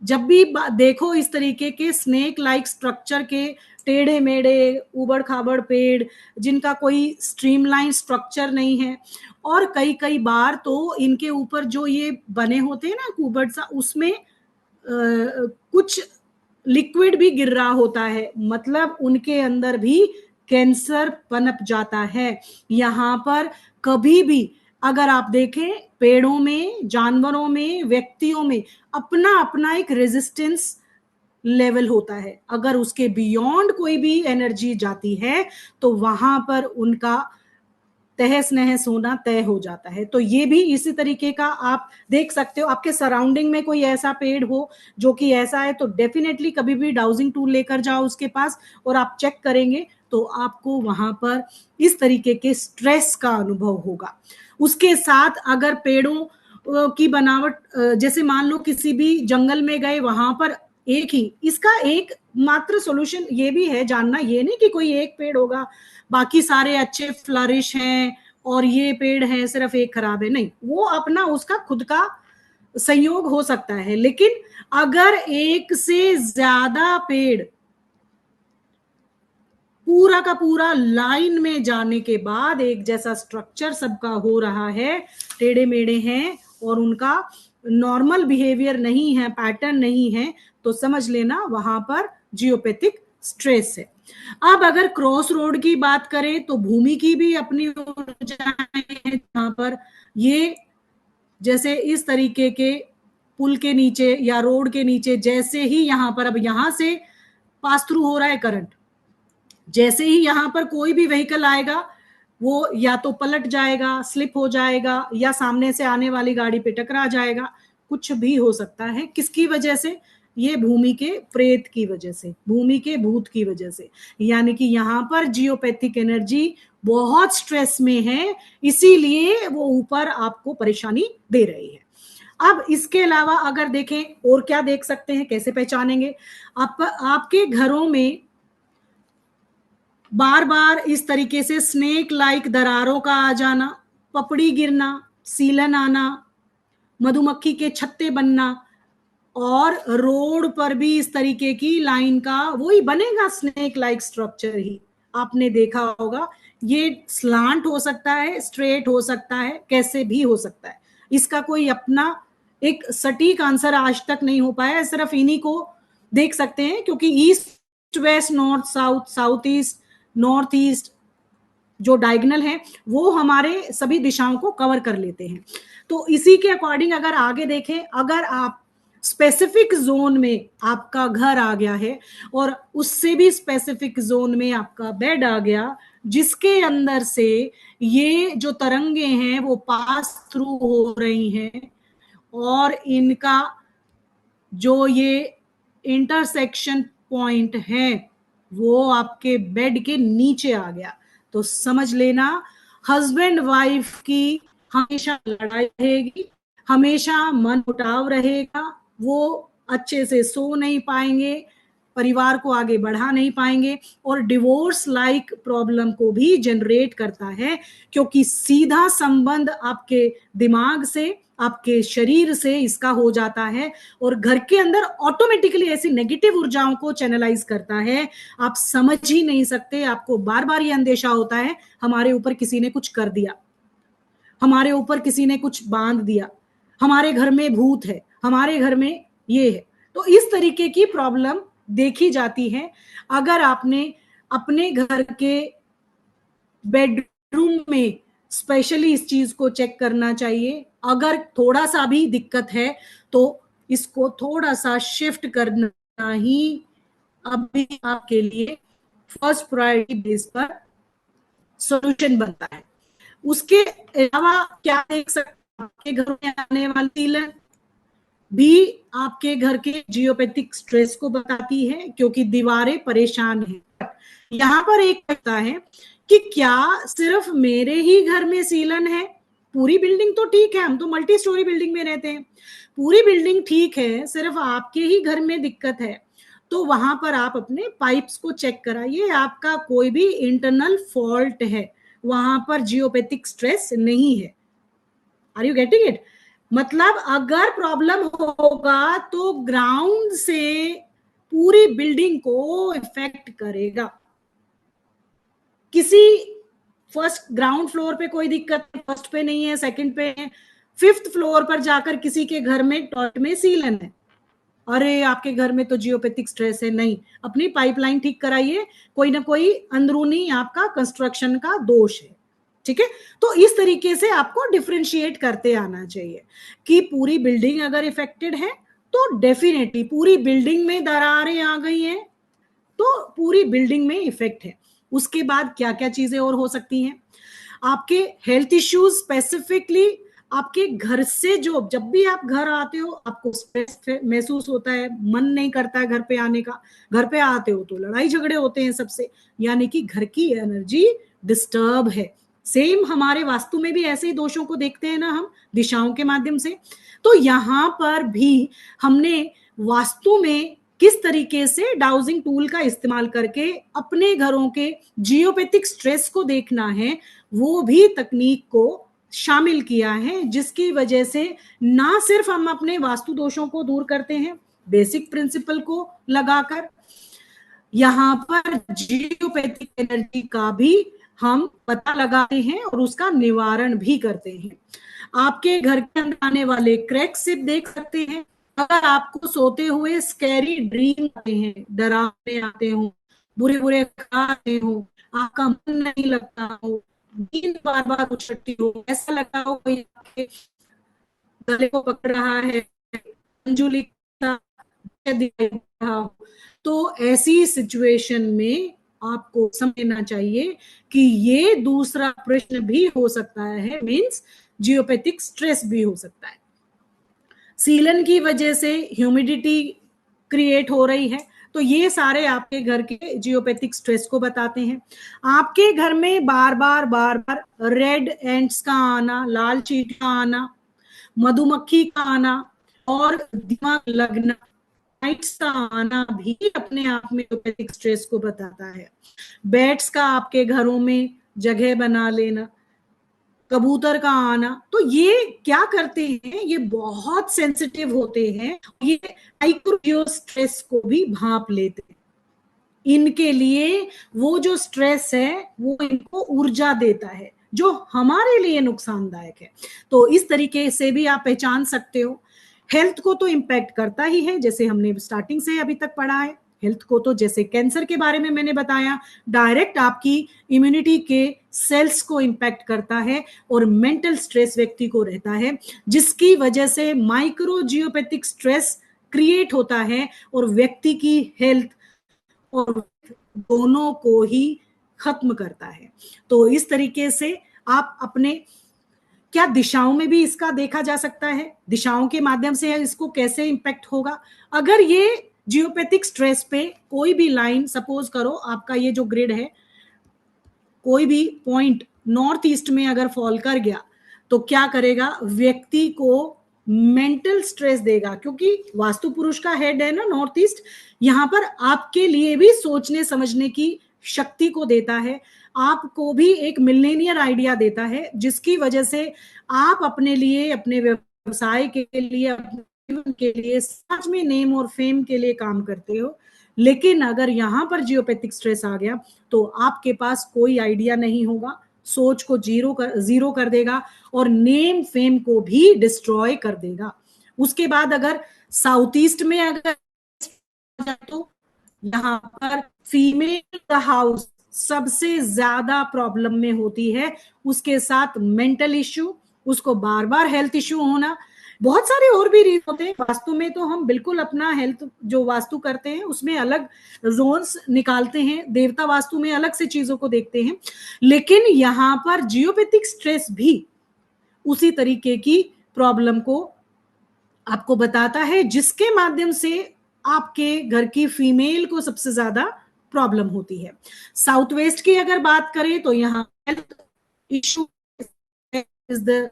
जब भी देखो इस तरीके के स्नेक लाइक स्ट्रक्चर के टेढ़े मेढ़े उबड़ खाबड़ पेड़ जिनका कोई स्ट्रीमलाइन स्ट्रक्चर नहीं है, और कई कई बार तो इनके ऊपर जो ये बने होते हैं ना कुबड़ सा, उसमें कुछ लिक्विड भी गिर रहा होता है, मतलब उनके अंदर भी कैंसर पनप जाता है। यहाँ पर कभी भी अगर आप देखें पेड़ों में, जानवरों में, व्यक्तियों में अपना अपना एक रेजिस्टेंस लेवल होता है। अगर उसके बियॉन्ड कोई भी एनर्जी जाती है तो वहां पर उनका तहस नहस होना तय हो जाता है। तो ये भी इसी तरीके का आप देख सकते हो। आपके सराउंडिंग में कोई ऐसा पेड़ हो जो कि ऐसा है तो डेफिनेटली कभी भी डाउजिंग टूल लेकर जाओ उसके पास और आप चेक करेंगे तो आपको वहां पर इस तरीके के स्ट्रेस का अनुभव होगा। उसके साथ अगर पेड़ों की बनावट, जैसे मान लो किसी भी जंगल में गए, वहां पर एक ही, इसका एक मात्र सॉल्यूशन ये भी है जानना, ये नहीं कि कोई एक पेड़ होगा बाकी सारे अच्छे फ्लरिश हैं और ये पेड़ है सिर्फ एक खराब है, नहीं, वो अपना उसका खुद का संयोग हो सकता है। लेकिन अगर एक से ज्यादा पेड़ पूरा का पूरा लाइन में जाने के बाद एक जैसा स्ट्रक्चर सबका हो रहा है, टेढ़े मेढ़े हैं और उनका नॉर्मल बिहेवियर नहीं है, पैटर्न नहीं है, तो समझ लेना वहां पर जियोपैथिक स्ट्रेस है। अब अगर क्रॉस रोड की बात करें तो भूमि की भी अपनी ऊर्जाएं हैं जहां पर ये, जैसे इस तरीके के पुल के नीचे या रोड के नीचे, जैसे ही यहां पर अब यहां से पास थ्रू हो रहा है करंट, जैसे ही यहां पर कोई भी व्हीकल आएगा वो या तो पलट जाएगा, स्लिप हो जाएगा, या सामने से आने वाली गाड़ी पे टकरा जाएगा, कुछ भी हो सकता है। किसकी वजह से? ये भूमि के प्रेत की वजह से, भूमि के भूत की वजह से। यानी कि यहाँ पर जियोपैथिक एनर्जी बहुत स्ट्रेस में है, इसीलिए वो ऊपर आपको परेशानी दे रही है। अब इसके अलावा अगर देखें और क्या देख सकते हैं, कैसे पहचानेंगे? आपके घरों में बार बार इस तरीके से स्नेक लाइक दरारों का आ जाना, पपड़ी गिरना, सीलन आना, मधुमक्खी के छत्ते बनना, और रोड पर भी इस तरीके की लाइन का वही बनेगा, स्नेक लाइक स्ट्रक्चर ही आपने देखा होगा। ये स्लांट हो सकता है, स्ट्रेट हो सकता है, कैसे भी हो सकता है, इसका कोई अपना एक सटीक आंसर आज तक नहीं हो पाया है, सिर्फ इन्हीं को देख सकते हैं, क्योंकि east west north south south east north east जो डायगोनल है वो हमारे सभी दिशाओं को कवर कर लेते हैं। तो इसी के अकॉर्डिंग अगर आगे देखें, अगर आप स्पेसिफिक जोन में आपका घर आ गया है और उससे भी स्पेसिफिक जोन में आपका बेड आ गया, जिसके अंदर से ये जो तरंगे हैं वो पास थ्रू हो रही हैं और इनका जो ये इंटरसेक्शन पॉइंट है वो आपके बेड के नीचे आ गया, तो समझ लेना हस्बैंड वाइफ की हमेशा लड़ाई रहेगी, हमेशा मन मुटाव रहेगा, वो अच्छे से सो नहीं पाएंगे, परिवार को आगे बढ़ा नहीं पाएंगे और डिवोर्स लाइक प्रॉब्लम को भी जनरेट करता है, क्योंकि सीधा संबंध आपके दिमाग से आपके शरीर से इसका हो जाता है और घर के अंदर ऑटोमेटिकली ऐसी नेगेटिव ऊर्जाओं को चैनलाइज करता है, आप समझ ही नहीं सकते। आपको बार बार ये अंदेशा होता है हमारे ऊपर किसी ने कुछ कर दिया, हमारे ऊपर किसी ने कुछ बांध दिया, हमारे घर में भूत है, हमारे घर में ये है। तो इस तरीके की प्रॉब्लम देखी जाती है। अगर आपने अपने घर के बेडरूम में स्पेशली इस चीज को चेक करना चाहिए, अगर थोड़ा सा भी दिक्कत है तो इसको थोड़ा सा शिफ्ट करना ही अभी आपके लिए फर्स्ट प्रायोरिटी बेस पर सॉल्यूशन बनता है। उसके अलावा क्या देख सकते हैं, आपके घर में आने वाली सीलन भी आपके घर के जियोपैथिक स्ट्रेस को बताती है, क्योंकि दीवारें परेशान हैं। यहाँ पर एक लगता है कि क्या सिर्फ मेरे ही घर में सीलन है, पूरी बिल्डिंग तो ठीक है, हम तो मल्टी स्टोरी बिल्डिंग में रहते हैं, पूरी बिल्डिंग ठीक है, सिर्फ आपके ही घर में दिक्कत है, तो वहां पर आप अपने पाइप्स को चेक कराइए, आपका कोई भी इंटरनल फॉल्ट है, वहां पर जियोपैथिक स्ट्रेस नहीं है। Are you getting it? मतलब अगर प्रॉब्लम होगा तो ग्राउंड से पूरी बिल्डिंग को इफेक्ट करेगा। किसी फर्स्ट ग्राउंड फ्लोर पे कोई दिक्कत है, फर्स्ट पे नहीं है, सेकंड पे है, फिफ्थ फ्लोर पर जाकर किसी के घर में टॉयलेट में सीलन है, अरे आपके घर में तो जियोपैथिक स्ट्रेस है। नहीं, अपनी पाइपलाइन ठीक कराइए, कोई ना कोई अंदरूनी आपका कंस्ट्रक्शन का दोष है। ठीक है, तो इस तरीके से आपको डिफरेंशिएट करते आना चाहिए कि पूरी बिल्डिंग अगर इफेक्टेड है तो डेफिनेटली पूरी बिल्डिंग में दरारें आ गई हैं तो पूरी बिल्डिंग में इफेक्ट है। उसके बाद क्या क्या चीजें और हो सकती हैं, आपके हेल्थ इश्यूज स्पेसिफिकली आपके घर से, जो जब भी आप घर आते हो आपको स्ट्रेस महसूस होता है, मन नहीं करता है घर पे आने का, घर पे आते हो तो लड़ाई झगड़े होते हैं सबसे, यानी कि घर की एनर्जी डिस्टर्ब है। सेम हमारे वास्तु में भी ऐसे ही दोषों को देखते हैं ना हम दिशाओं के माध्यम से, तो यहां पर भी हमने वास्तु में किस तरीके से डाउजिंग टूल का इस्तेमाल करके अपने घरों के जियोपैथिक स्ट्रेस को देखना है, वो भी तकनीक को शामिल किया है, जिसकी वजह से ना सिर्फ हम अपने वास्तु दोषों को दूर करते हैं बेसिक प्रिंसिपल को लगाकर, यहाँ पर जियोपैथिक एनर्जी का भी हम पता लगाते हैं और उसका निवारण भी करते हैं। आपके घर के अंदर आने वाले क्रैक्स से देख सकते हैं, अगर आपको सोते हुए स्कैरी ड्रीम आते हैं, डरावने आते हो, बुरे बुरे ख्याल आते हो, आपका मन नहीं लगता हो, नींद बार बार उछटती हो, ऐसा लगता हो कोई आपके गले को पकड़ रहा है, अंजुली दिखाई दे रहा हो, तो ऐसी सिचुएशन में आपको समझना चाहिए कि ये दूसरा प्रश्न भी हो सकता है, मींस जियोपैथिक स्ट्रेस भी हो सकता है। सीलन की वजह से ह्यूमिडिटी क्रिएट हो रही है, तो ये सारे आपके घर के जियोपैथिक स्ट्रेस को बताते हैं। आपके घर में बार बार रेड एंड्स का आना, लाल चींटी का आना, मधुमक्खी का आना और दिमाग लगना, नाइट्स का आना भी अपने आप में जियोपैथिक स्ट्रेस को बताता है। बैट्स का आपके घरों में जगह बना लेना, कबूतर का आना, तो ये क्या करते हैं, ये बहुत सेंसिटिव होते हैं, ये माइक्रो स्ट्रेस को भी भांप लेते हैं। इनके लिए वो जो स्ट्रेस है वो इनको ऊर्जा देता है जो हमारे लिए नुकसानदायक है। तो इस तरीके से भी आप पहचान सकते हो हेल्थ को तो इम्पैक्ट करता ही है, जैसे हमने स्टार्टिंग से अभी तक पढ़ा है। हेल्थ को तो जैसे कैंसर के बारे में मैंने बताया, डायरेक्ट आपकी इम्यूनिटी के सेल्स को इम्पैक्ट करता है, और मेंटल स्ट्रेस व्यक्ति को रहता है, जिसकी वजह से माइक्रो जियोपैथिक स्ट्रेस क्रिएट होता है और व्यक्ति की हेल्थ और दोनों को ही खत्म करता है। तो इस तरीके से आप अपने क्या दिशाओं में भी इसका देखा जा सकता है, दिशाओं के माध्यम से इसको कैसे इंपैक्ट होगा। अगर ये जियोपैथिक स्ट्रेस पे कोई भी लाइन, सपोज करो आपका ये जो ग्रिड है, कोई भी पॉइंट नॉर्थ ईस्ट में अगर फॉल कर गया तो क्या करेगा, व्यक्ति को मेंटल स्ट्रेस देगा, क्योंकि वास्तु पुरुष का हेड है ना नॉर्थ ईस्ट, यहां पर आपके लिए भी सोचने समझने की शक्ति को देता है, आपको भी एक मिलेनियर आइडिया देता है, जिसकी वजह से आप अपने लिए, अपने व्यवसाय के लिए, अपने जीवन के लिए सच में नेम और फेम के लिए काम करते हो। लेकिन अगर यहां पर जियोपैथिक स्ट्रेस आ गया तो आपके पास कोई आइडिया नहीं होगा, सोच को जीरो कर देगा और नेम फेम को भी डिस्ट्रॉय कर देगा। उसके बाद अगर साउथ ईस्ट में अगर तो यहाँ पर फीमेल हाउस सबसे ज्यादा प्रॉब्लम में होती है, उसके साथ मेंटल इश्यू, उसको बार बार हेल्थ इश्यू होना, बहुत सारे और भी रीजन होते हैं। वास्तु में तो हम बिल्कुल अपना हेल्थ जो वास्तु करते हैं उसमें अलग जोन्स निकालते हैं, देवता वास्तु में अलग से चीजों को देखते हैं, लेकिन यहाँ पर जियोपैथिक स्ट्रेस भी उसी तरीके की प्रॉब्लम को आपको बताता है, जिसके माध्यम से आपके घर की फीमेल को सबसे ज्यादा प्रॉब्लम होती है। साउथ वेस्ट की अगर बात करें तो यहाँ health issue is the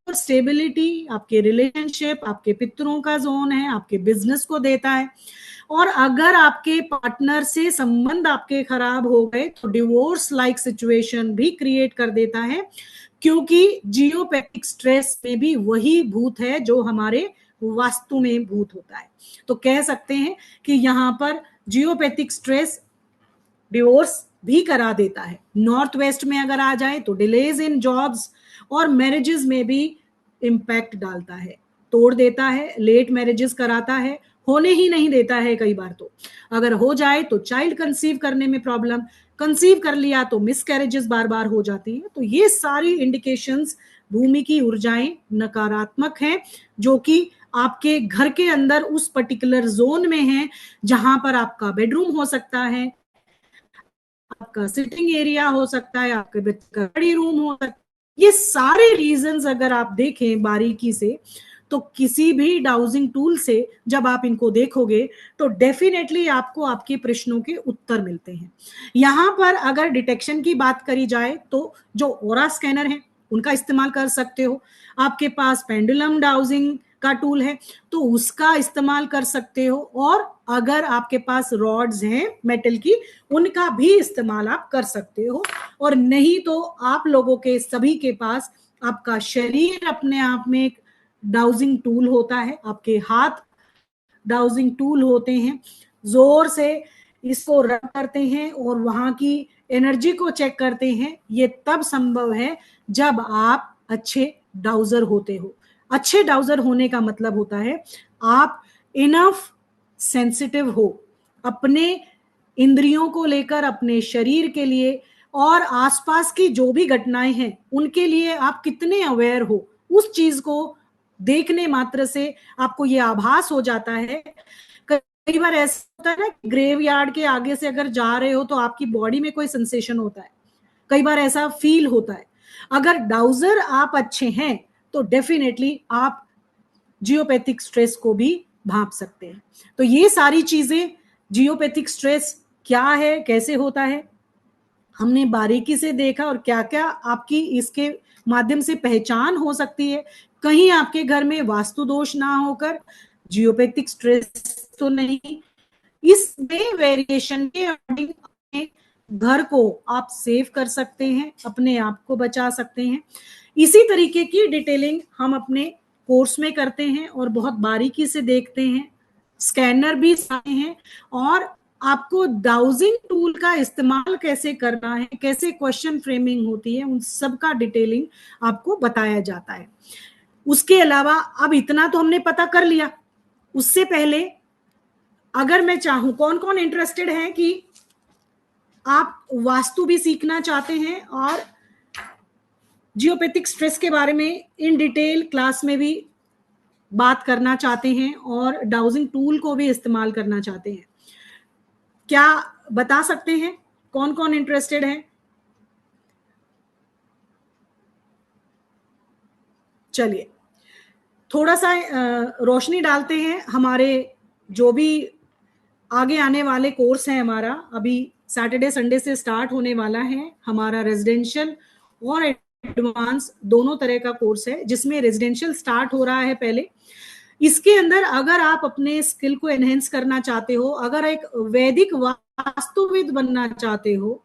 stability, आपके रिलेशनशिप, आपके पितरों का जोन है, आपके बिजनेस को देता है। और अगर आपके पार्टनर से संबंध आपके खराब हो गए तो डिवोर्स लाइक सिचुएशन भी क्रिएट कर देता है, क्योंकि जियोपैथिक स्ट्रेस में भी वही भूत है जो हमारे वास्तु में भूत होता है। तो कह सकते हैं कि यहाँ पर जियोपैथिक स्ट्रेस डिवोर्स भी करा देता है। नॉर्थ वेस्ट में अगर आ जाए तो डिलेज इन जॉब्स और मैरिजेस में भी इम्पैक्ट डालता है, तोड़ देता है, लेट मैरिजेस कराता है, होने ही नहीं देता है कई बार। तो अगर हो जाए तो चाइल्ड कंसीव करने में प्रॉब्लम, कंसीव कर लिया तो मिसकैरेजेस बार बार हो जाती हैं। तो ये सारी इंडिकेशंस भूमि की ऊर्जाएं नकारात्मक हैं, जो कि आपके घर के अंदर उस पर्टिकुलर जोन में है, जहां पर आपका बेडरूम हो सकता है, आपका सिटिंग एरिया हो सकता है, आपके बच्चे का स्टडी रूम हो सकता है। ये सारे रीजंस अगर आप देखें बारीकी से तो किसी भी डाउजिंग टूल से जब आप इनको देखोगे तो डेफिनेटली आपको आपके प्रश्नों के उत्तर मिलते हैं। यहाँ पर अगर डिटेक्शन की बात करी जाए तो जो ओरा स्कैनर है उनका इस्तेमाल कर सकते हो, आपके पास पेंडुलम डाउजिंग का टूल है तो उसका इस्तेमाल कर सकते हो, और अगर आपके पास रॉड्स हैं मेटल की उनका भी इस्तेमाल आप कर सकते हो। और नहीं तो आप लोगों के सभी के पास आपका शरीर अपने आप में एक डाउजिंग टूल होता है, आपके हाथ डाउजिंग टूल होते हैं, जोर से इसको रब करते हैं और वहां की एनर्जी को चेक करते हैं। ये तब संभव है जब आप अच्छे डाउजर होते हो। अच्छे डाउजर होने का मतलब होता है आप इनफ सेंसिटिव हो अपने इंद्रियों को लेकर, अपने शरीर के लिए, और आसपास की जो भी घटनाएं हैं उनके लिए आप कितने अवेयर हो। उस चीज को देखने मात्र से आपको ये आभास हो जाता है। कई बार ऐसा होता है ना, ग्रेव यार्ड के आगे से अगर जा रहे हो तो आपकी बॉडी में कोई सेंसेशन होता है, कई बार ऐसा फील होता है। अगर डाउजर आप अच्छे हैं तो डेफिनेटली आप जियोपैथिक स्ट्रेस को भी भांप सकते हैं। तो ये सारी चीजें, जियोपैथिक स्ट्रेस क्या है, कैसे होता है, हमने बारीकी से देखा, और क्या क्या आपकी इसके माध्यम से पहचान हो सकती है। कहीं आपके घर में वास्तु दोष ना होकर जियोपैथिक स्ट्रेस तो नहीं, इसमें वेरिएशन के अकॉर्डिंग अपने घर को आप सेव कर सकते हैं, अपने आप को बचा सकते हैं। इसी तरीके की डिटेलिंग हम अपने कोर्स में करते हैं और बहुत बारीकी से देखते हैं, स्कैनर भी सारे हैं, और आपको डाउजिंग टूल का इस्तेमाल कैसे करना है, कैसे क्वेश्चन फ्रेमिंग होती है, उन सब का डिटेलिंग आपको बताया जाता है। उसके अलावा अब इतना तो हमने पता कर लिया, उससे पहले अगर मैं चाहूं, कौन कौन इंटरेस्टेड है कि आप वास्तु भी सीखना चाहते हैं और जियोपैथिक स्ट्रेस के बारे में इन डिटेल क्लास में भी बात करना चाहते हैं और डाउजिंग टूल को भी इस्तेमाल करना चाहते हैं, क्या बता सकते हैं कौन कौन इंटरेस्टेड है? चलिए थोड़ा सा रोशनी डालते हैं। हमारे जो भी आगे आने वाले कोर्स है, हमारा अभी सैटरडे संडे से स्टार्ट होने वाला है। हमारा रेजिडेंशियल और एडवांस दोनों तरह का कोर्स है, जिसमें रेजिडेंशियल स्टार्ट हो रहा है पहले। इसके अंदर अगर आप अपने स्किल को एनहेंस करना चाहते हो, अगर एक वैदिक वास्तुविद बनना चाहते हो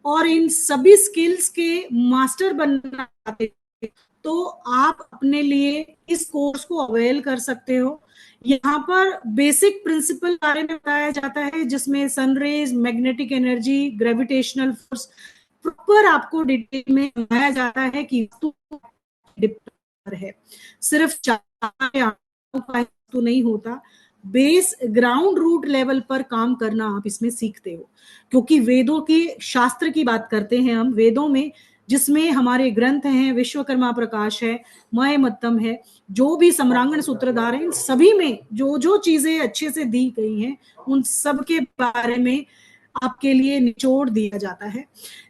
और इन सभी स्किल्स के मास्टर बनना चाहते हो, तो आप अपने लिए इस कोर्स को अवेल कर सकते हो। यहाँ पर बेसिक प्रिंसिपल बारे में बताया जाता है, जिसमें sun rays, magnetic energy, gravitational force proper आपको डिटेल में बताया जाता है कि है। सिर्फ तो नहीं होता, बेस ग्राउंड रूट लेवल पर काम करना आप इसमें सीखते हो, क्योंकि वेदों की शास्त्र की बात करते हैं हम। वेदों में जिसमें हमारे ग्रंथ हैं, विश्वकर्मा प्रकाश है, मयमत्तम है, जो भी सम्रांगण सूत्रधार है, इन सभी में जो जो चीजें अच्छे से दी गई हैं, उन सब के बारे में आपके लिए निचोड़ दिया जाता है,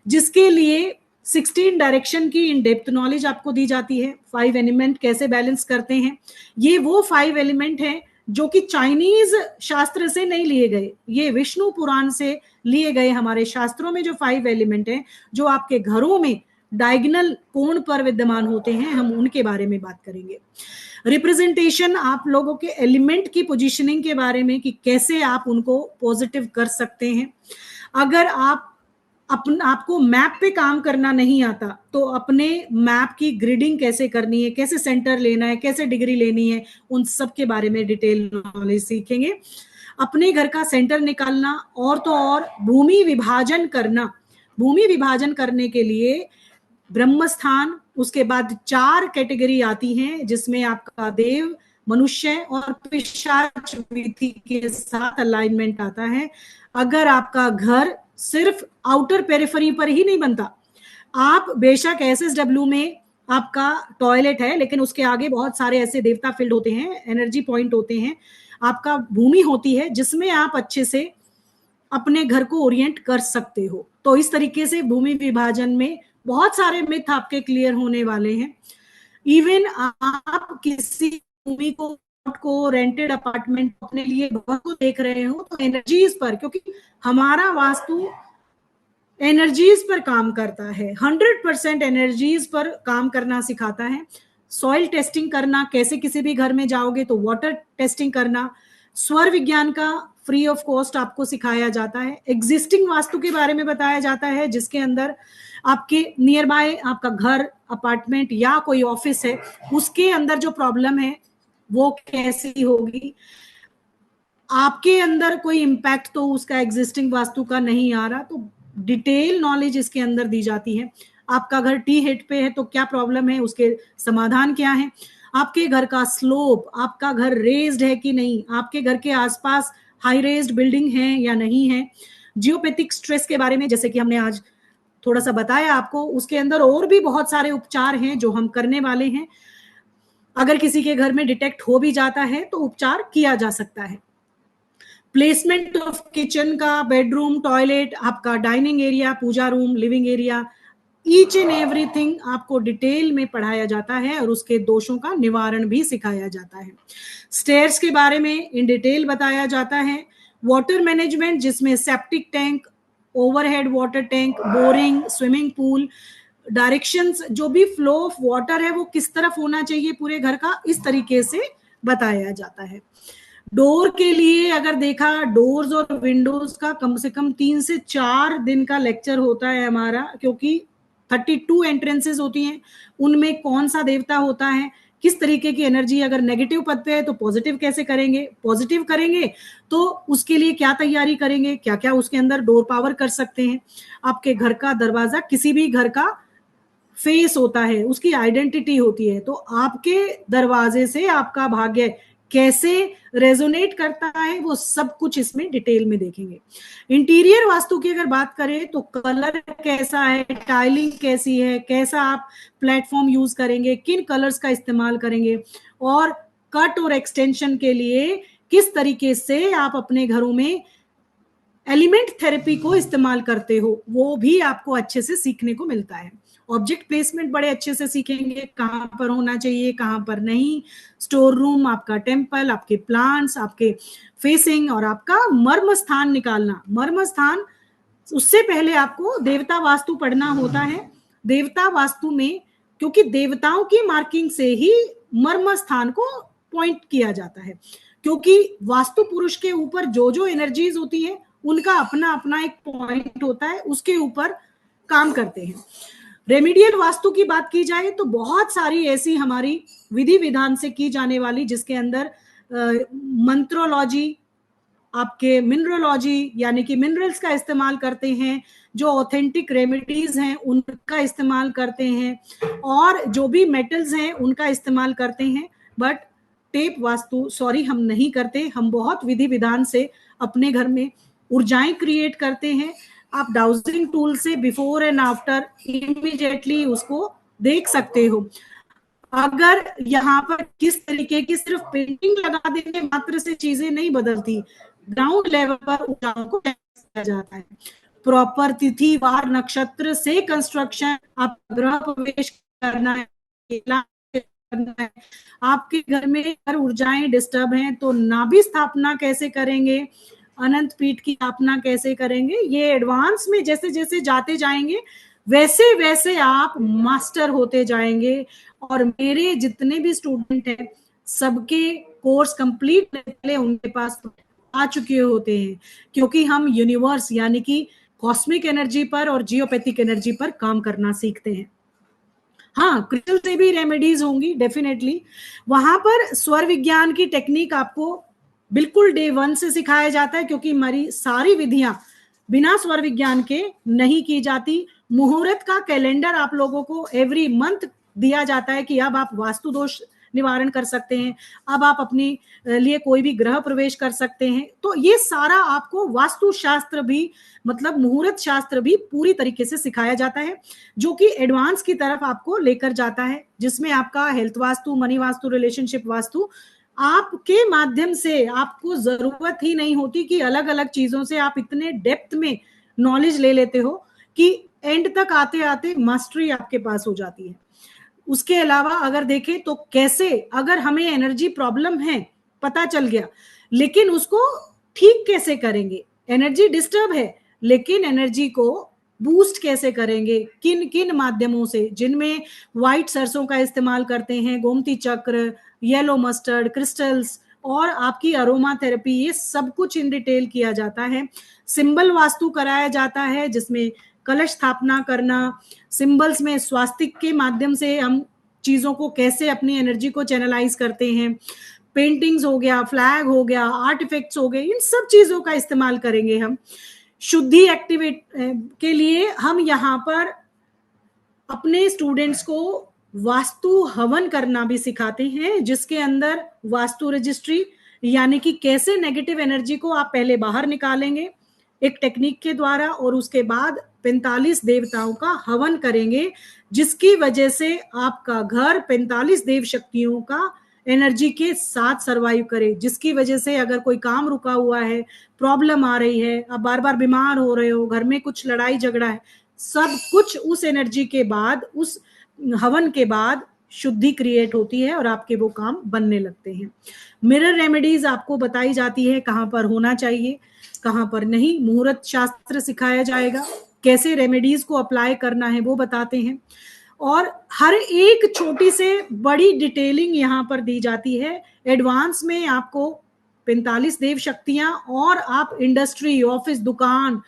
जिसके लिए 16 डायरेक्शन की इन डेप्थ नॉलेज आपको दी जाती है। 5 एलिमेंट कैसे बैलेंस करते हैं, ये वो 5 एलिमेंट हैं जो कि चाइनीज शास्त्र से नहीं लिए गए, ये विष्णु पुराण से लिए गए। हमारे शास्त्रों में जो 5 एलिमेंट हैं, जो आपके घरों में डायगोनल कोण पर विद्यमान होते हैं, हम उनके बारे में बात करेंगे। रिप्रेजेंटेशन, आप लोगों के एलिमेंट की पोजीशनिंग के बारे में कि कैसे आप उनको पॉजिटिव कर सकते हैं। अगर आपको मैप पे काम करना नहीं आता, तो अपने मैप की ग्रिडिंग कैसे करनी है, कैसे सेंटर लेना है, कैसे डिग्री लेनी है, उन सब के बारे में डिटेल नॉलेज सीखेंगे। अपने घर का सेंटर निकालना, और तो और भूमि विभाजन करना। भूमि विभाजन करने के लिए ब्रह्मस्थान, उसके बाद 4 कैटेगरी आती हैं, जिसमें आपका देव, मनुष्य और पिशाच विधि के साथ अलाइनमेंट आता है। अगर आपका घर सिर्फ आउटर पेरिफेरी पर ही नहीं बनता, आप बेशक SSW में आपका टॉयलेट है, लेकिन उसके आगे बहुत सारे ऐसे देवता फील्ड होते हैं, एनर्जी पॉइंट होते हैं, आपका भूमि होती है, जिसमें आप अच्छे से अपने घर को ओरिएंट कर सकते हो। तो इस तरीके से भूमि विभाजन में बहुत सारे मिथ आपके क्लियर होने वाले हैं। इवन आप किसी भूमि को रेंटेड अपार्टमेंट अपने लिए घर को देख रहे हो, तो एनर्जीज पर, क्योंकि हमारा वास्तु एनर्जीज पर काम करता है, 100% एनर्जीज पर काम करना सिखाता है। सॉइल टेस्टिंग करना, कैसे किसी भी घर में जाओगे तो वाटर टेस्टिंग करना, स्वर विज्ञान का फ्री ऑफ कॉस्ट आपको सिखाया जाता है। एग्जिस्टिंग वास्तु के बारे में बताया जाता है, जिसके अंदर आपके नियर बाय आपका घर, अपार्टमेंट या कोई ऑफिस है, उसके अंदर जो प्रॉब्लम है वो कैसी होगी। आपके अंदर कोई इम्पैक्ट तो उसका एग्जिस्टिंग वास्तु का नहीं आ रहा, तो डिटेल नॉलेज इसके अंदर दी जाती है। आपका घर टी हेट पे है तो क्या प्रॉब्लम है, उसके समाधान क्या है। आपके घर का स्लोप, आपका घर रेज्ड है कि नहीं, आपके घर के आसपास हाई रेज्ड बिल्डिंग है या नहीं है। जियोपैथिक स्ट्रेस के बारे में, जैसे कि हमने आज थोड़ा सा बताया आपको, उसके अंदर और भी बहुत सारे उपचार हैं जो हम करने वाले हैं। अगर किसी के घर में डिटेक्ट हो भी जाता है तो उपचार किया जा सकता है। प्लेसमेंट ऑफ किचन का, बेडरूम, टॉयलेट, आपका dining area, puja room, living area, each and everything आपको डिटेल में पढ़ाया जाता है और उसके दोषों का निवारण भी सिखाया जाता है। स्टेयर्स के बारे में इन डिटेल बताया जाता है। वाटर मैनेजमेंट, जिसमें septic tank, overhead water tank, boring, swimming pool, directions, जो भी फ्लो ऑफ वाटर है वो किस तरफ होना चाहिए पूरे घर का, इस तरीके से बताया जाता है। डोर के लिए अगर देखा, डोर्स और विंडोज का कम से कम 3 से 4 दिन का लेक्चर होता है हमारा, क्योंकि 32 एंट्रेंसेस होती हैं, उनमें कौन सा देवता होता है, किस तरीके की एनर्जी, अगर नेगेटिव पद पे है तो पॉजिटिव कैसे करेंगे, पॉजिटिव करेंगे तो उसके लिए क्या तैयारी करेंगे, क्या क्या उसके अंदर डोर पावर कर सकते हैं। आपके घर का दरवाजा, किसी भी घर का फेस होता है, उसकी आइडेंटिटी होती है। तो आपके दरवाजे से आपका भाग्य कैसे रेजोनेट करता है वो सब कुछ इसमें डिटेल में देखेंगे। इंटीरियर वास्तु की अगर बात करें तो कलर कैसा है, टाइलिंग कैसी है, कैसा आप प्लेटफॉर्म यूज करेंगे, किन कलर्स का इस्तेमाल करेंगे, और कट और एक्सटेंशन के लिए किस तरीके से आप अपने घरों में एलिमेंट थेरेपी को इस्तेमाल करते हो, वो भी आपको अच्छे से सीखने को मिलता है। ऑब्जेक्ट प्लेसमेंट बड़े अच्छे से सीखेंगे, कहां पर होना चाहिए कहां पर नहीं, स्टोर रूम, आपका टेम्पल, आपके प्लांट्स, आपके फेसिंग, और आपका मर्म स्थान निकालना। मर्म स्थान, उससे पहले आपको देवता वास्तु पढ़ना होता है। देवता वास्तु में, क्योंकि देवताओं की मार्किंग से ही मर्म स्थान को पॉइंट किया जाता है, क्योंकि वास्तु पुरुष के ऊपर जो जो एनर्जीज होती है उनका अपना अपना एक पॉइंट होता है, उसके ऊपर काम करते हैं। रेमिडियल वास्तु की बात की जाए तो बहुत सारी ऐसी हमारी विधि विधान से की जाने वाली, जिसके अंदर मंत्रोलॉजी, आपके मिनरलॉजी यानी कि मिनरल्स का इस्तेमाल करते हैं, जो ऑथेंटिक रेमेडीज हैं उनका इस्तेमाल करते हैं, और जो भी मेटल्स हैं उनका इस्तेमाल करते हैं। बट टेप वास्तु सॉरी हम नहीं करते, हम बहुत विधि विधान से अपने घर में ऊर्जाएं क्रिएट करते हैं। आप डाउजिंग टूल से बिफोर एंड आफ्टर इमीडिएटली उसको देख सकते हो। अगर यहाँ पर किस तरीके की सिर्फ पेंटिंग लगा देने मात्र से चीजें नहीं बदलती, ग्राउंड लेवल पर ऊर्जाओं को किया जाता है। प्रॉपर तिथि वार नक्षत्र से कंस्ट्रक्शन, आप गृह प्रवेश करना है, करना है, आपके घर में अगर ऊर्जाएं डिस्टर्ब हैं तो नाभि स्थापना कैसे करेंगे, अनंत पीठ की स्थापना कैसे करेंगे, ये एडवांस में जैसे जैसे जाते जाएंगे वैसे वैसे आप मास्टर होते जाएंगे। और मेरे जितने भी स्टूडेंट हैं सबके कोर्स कंप्लीट पहले उनके पास आ चुके होते हैं, क्योंकि हम यूनिवर्स यानी कि कॉस्मिक एनर्जी पर और जियोपैथिक एनर्जी पर काम करना सीखते हैं। हाँ, क्रिस्टल से भी रेमेडीज होंगी डेफिनेटली। वहां पर स्वर विज्ञान की टेक्निक आपको बिल्कुल डे 1 से सिखाया जाता है, क्योंकि हमारी सारी विधियां बिना स्वर विज्ञान के नहीं की जाती। मुहूर्त का कैलेंडर आप लोगों को एवरी मंथ दिया जाता है कि अब आप वास्तु दोष निवारण कर सकते हैं, अब आप अपने लिए कोई भी ग्रह प्रवेश कर सकते हैं। तो ये सारा आपको वास्तु शास्त्र भी, मतलब मुहूर्त शास्त्र भी पूरी तरीके से सिखाया जाता है, जो कि एडवांस की तरफ आपको लेकर जाता है, जिसमें आपका health vastu, money vastu, relationship vastu, आपके माध्यम से आपको जरूरत ही नहीं होती कि अलग अलग चीजों से आप इतने डेप्थ में नॉलेज ले लेते हो कि एंड तक आते आते मास्टरी आपके पास हो जाती है। उसके अलावा अगर देखें तो कैसे, अगर हमें एनर्जी प्रॉब्लम है पता चल गया, लेकिन उसको ठीक कैसे करेंगे, एनर्जी डिस्टर्ब है लेकिन एनर्जी को बूस्ट कैसे करेंगे, किन किन माध्यमों से, जिनमें व्हाइट सरसों का इस्तेमाल करते हैं, गोमती चक्र, येलो मस्टर्ड, क्रिस्टल्स और आपकी अरोमा थेरेपी, ये सब कुछ इन डिटेल किया जाता है। सिंबल वास्तु कराया जाता है, जिसमें कलश स्थापना करना, सिंबल्स में स्वास्तिक के माध्यम से हम चीजों को कैसे अपनी एनर्जी को चैनलाइज करते हैं, पेंटिंग्स हो गया, फ्लैग हो गया, आर्ट इफेक्ट्स हो गए, इन सब चीजों का इस्तेमाल करेंगे हम। शुद्धि एक्टिवेट के लिए हम यहाँ पर अपने स्टूडेंट्स को वास्तु हवन करना भी सिखाते हैं, जिसके अंदर वास्तु रजिस्ट्री यानी कि कैसे नेगेटिव एनर्जी को आप पहले बाहर निकालेंगे एक टेक्निक के द्वारा, और उसके बाद 45 देवताओं का हवन करेंगे, जिसकी वजह से आपका घर 45 देव शक्तियों का एनर्जी के साथ सरवाइव करे, जिसकी वजह से अगर कोई काम रुका हुआ है, प्रॉब्लम आ रही है, आप बार बार बीमार हो रहे हो, घर में कुछ लड़ाई झगड़ा है, सब कुछ उस एनर्जी के बाद, उस हवन के बाद शुद्धि क्रिएट होती है और आपके वो काम बनने लगते हैं। मिरर रेमेडीज आपको बताई जाती है कहां पर होना चाहिए कहां पर नहीं, मुहूर्त शास्त्र सिखाया जाएगा, कैसे रेमेडीज को अप्लाई करना है वो बताते हैं, और हर एक छोटी से बड़ी डिटेलिंग यहाँ पर दी जाती है। एडवांस में आपको 45 देव शक्तियां, और आप इंडस्ट्री, ऑफिस, दुकान,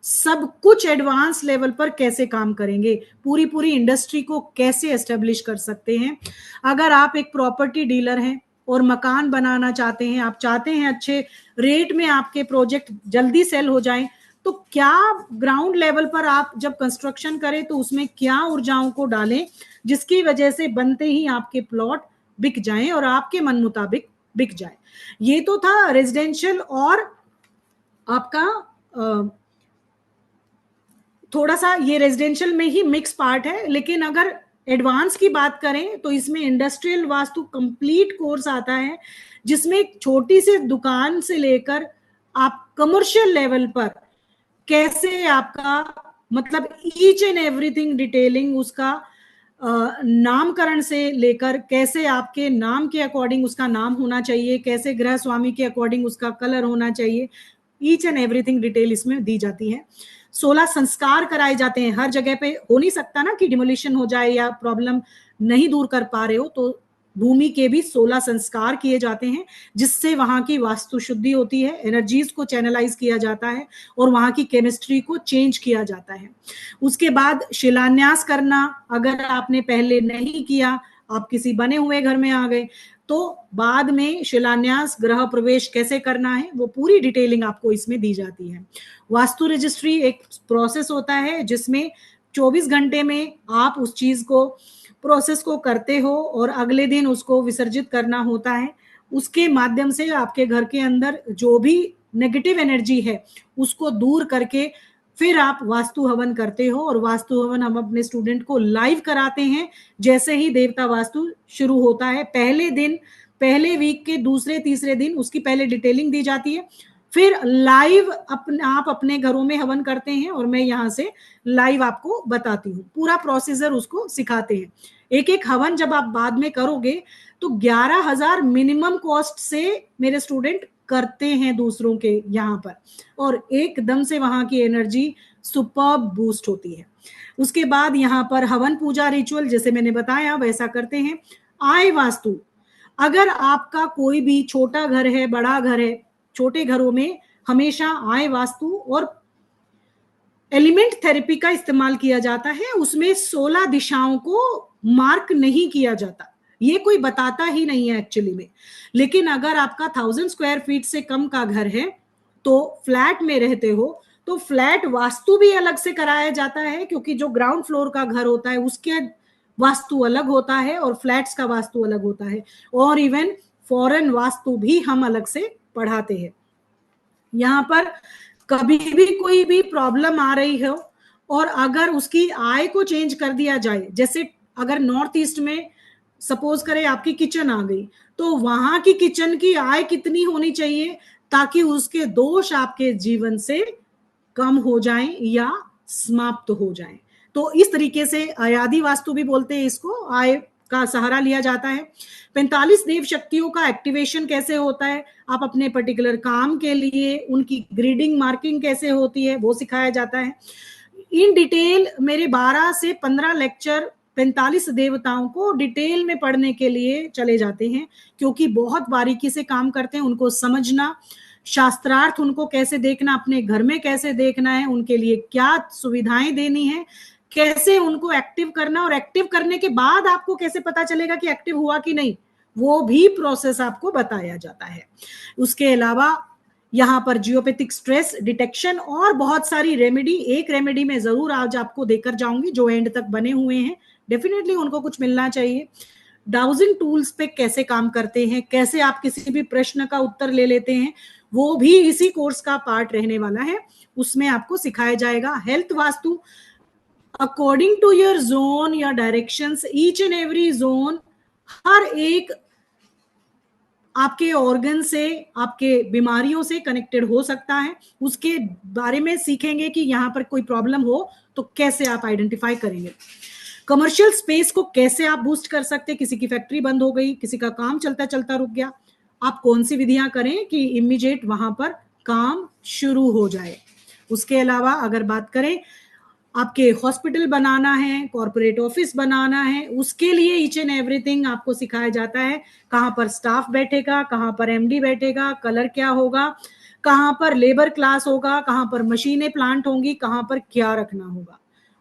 सब कुछ एडवांस लेवल पर कैसे काम करेंगे, पूरी पूरी इंडस्ट्री को कैसे एस्टेब्लिश कर सकते हैं। अगर आप एक प्रॉपर्टी डीलर हैं और मकान बनाना चाहते हैं, आप चाहते हैं अच्छे रेट में आपके प्रोजेक्ट जल्दी सेल हो जाएं, तो क्या ग्राउंड लेवल पर आप जब कंस्ट्रक्शन करें तो उसमें क्या ऊर्जाओं को डालें जिसकी वजह से बनते ही आपके प्लॉट बिक जाएं और आपके मन मुताबिक बिक जाए। ये तो था रेजिडेंशियल और आपका थोड़ा सा ये रेजिडेंशियल में ही मिक्स पार्ट है, लेकिन अगर एडवांस की बात करें तो इसमें इंडस्ट्रियल वास्तु कंप्लीट कोर्स आता है, जिसमें छोटी सी दुकान से लेकर आप कमर्शियल लेवल पर कैसे आपका मतलब ईच एंड एवरीथिंग डिटेलिंग उसका नामकरण से लेकर कैसे आपके नाम के अकॉर्डिंग उसका नाम होना चाहिए, कैसे ग्रह स्वामी के अकॉर्डिंग उसका कलर होना चाहिए, ईच एंड एवरीथिंग डिटेल इसमें दी जाती है। 16 संस्कार कराए जाते हैं। हर जगह पे हो नहीं सकता ना कि डिमोलिशन हो जाए या प्रॉब्लम नहीं दूर कर पा रहे हो, तो भूमि के भी 16 संस्कार किए जाते हैं जिससे वहां की वास्तु शुद्धि होती है, एनर्जीज को चैनलाइज किया जाता है और वहां की केमिस्ट्री को चेंज किया जाता है। उसके बाद शिलान्यास करना, अगर आपने पहले नहीं किया, आप किसी बने हुए घर में आ गए, तो बाद में शिलान्यास गृह प्रवेश कैसे करना है वो पूरी डिटेलिंग आपको इसमें दी जाती है। वास्तु रजिस्ट्री एक प्रोसेस होता है जिसमें 24 घंटे में आप उस चीज को प्रोसेस को करते हो और अगले दिन उसको विसर्जित करना होता है। उसके माध्यम से आपके घर के अंदर जो भी नेगेटिव एनर्जी है उसको दूर करके फिर आप वास्तु हवन करते हो, और वास्तु हवन हम अपने स्टूडेंट को लाइव कराते हैं जैसे ही देवता वास्तु शुरू होता है। पहले दिन, पहले वीक के दूसरे तीसरे दिन उसकी पहले डिटेलिंग दी जाती है, फिर लाइव आप अपने घरों में हवन करते हैं और मैं यहाँ से लाइव आपको बताती हूँ, पूरा प्रोसीजर उसको सिखाते हैं। एक एक हवन जब आप बाद में करोगे तो 11,000 मिनिमम कॉस्ट से मेरे स्टूडेंट करते हैं दूसरों के यहाँ पर, और एकदम से वहां की एनर्जी सुपर्ब बूस्ट होती है। उसके बाद यहाँ पर हवन पूजा रिचुअल जैसे मैंने बताया वैसा करते हैं। आय वास्तु, अगर आपका कोई भी छोटा घर है, बड़ा घर है, छोटे घरों में हमेशा आय वास्तु और एलिमेंट थेरेपी का इस्तेमाल किया जाता है। उसमें 16 दिशाओं को मार्क नहीं किया जाता, ये कोई बताता ही नहीं है एक्चुअली में। लेकिन अगर आपका 1000 स्क्वायर फीट से कम का घर है तो फ्लैट में रहते हो तो फ्लैट वास्तु भी अलग से कराया जाता है, क्योंकि जो ग्राउंड फ्लोर का घर होता है उसके वास्तु अलग होता है और फ्लैट्स का वास्तु अलग होता है, और इवन फॉरेन वास्तु भी हम अलग से पढ़ाते हैं। यहाँ पर कभी भी कोई भी प्रॉब्लम आ रही हो और अगर उसकी आय को चेंज कर दिया जाए, जैसे अगर नॉर्थ ईस्ट में सपोज करें आपकी किचन आ गई, तो वहां की किचन की आय कितनी होनी चाहिए ताकि उसके दोष आपके जीवन से कम हो जाएं या समाप्त हो जाएं। तो इस तरीके से आयादी वास्तु भी बोलते हैं इसको, आय का सहारा लिया जाता है। 45 देव शक्तियों का एक्टिवेशन कैसे होता है, आप अपने पर्टिकुलर काम के लिए उनकी ग्रीडिंग मार्किंग कैसे होती है वो सिखाया जाता है। इन डिटेल मेरे 12 से 15 लेक्चर 45 देवताओं को डिटेल में पढ़ने के लिए चले जाते हैं, क्योंकि बहुत बारीकी से काम करते हैं। उनको समझना, शास्त्रार्थ उनको कैसे देखना, अपने घर में कैसे देखना है, उनके लिए क्या सुविधाएं देनी है, कैसे उनको एक्टिव करना, और एक्टिव करने के बाद आपको कैसे पता चलेगा कि एक्टिव हुआ कि नहीं, वो भी प्रोसेस आपको बताया जाता है। उसके अलावा यहाँ पर जियोपैथिक स्ट्रेस डिटेक्शन और बहुत सारी रेमेडी, एक रेमेडी में जरूर आज आपको देकर जाऊंगी, जो एंड तक बने हुए हैं डेफिनेटली उनको कुछ मिलना चाहिए। डाउजिंग टूल्स पे कैसे काम करते हैं, कैसे आप किसी भी प्रश्न का उत्तर ले लेते हैं, वो भी इसी कोर्स का पार्ट रहने वाला है, उसमें आपको सिखाया जाएगा। Health Vastu according to your zone या directions, each and every zone हर एक आपके ऑर्गन से, आपके बीमारियों से कनेक्टेड हो सकता है, उसके बारे में सीखेंगे कि यहाँ पर कोई प्रॉब्लम हो तो कैसे आप आइडेंटिफाई करेंगे। कमर्शियल स्पेस को कैसे आप बूस्ट कर सकते हैं, किसी की फैक्ट्री बंद हो गई, किसी का काम चलता चलता रुक गया, आप कौन सी विधियां करें कि इमीडिएट वहां पर काम शुरू हो जाए। उसके अलावा अगर बात करें आपके हॉस्पिटल बनाना है, कॉर्पोरेट ऑफिस बनाना है, उसके लिए ईच एंड एवरीथिंग आपको सिखाया जाता है। कहाँ पर स्टाफ बैठेगा, कहाँ पर एमडी बैठेगा, कलर क्या होगा, कहाँ पर लेबर क्लास होगा, कहाँ पर मशीनें प्लांट होंगी, कहाँ पर क्या रखना होगा।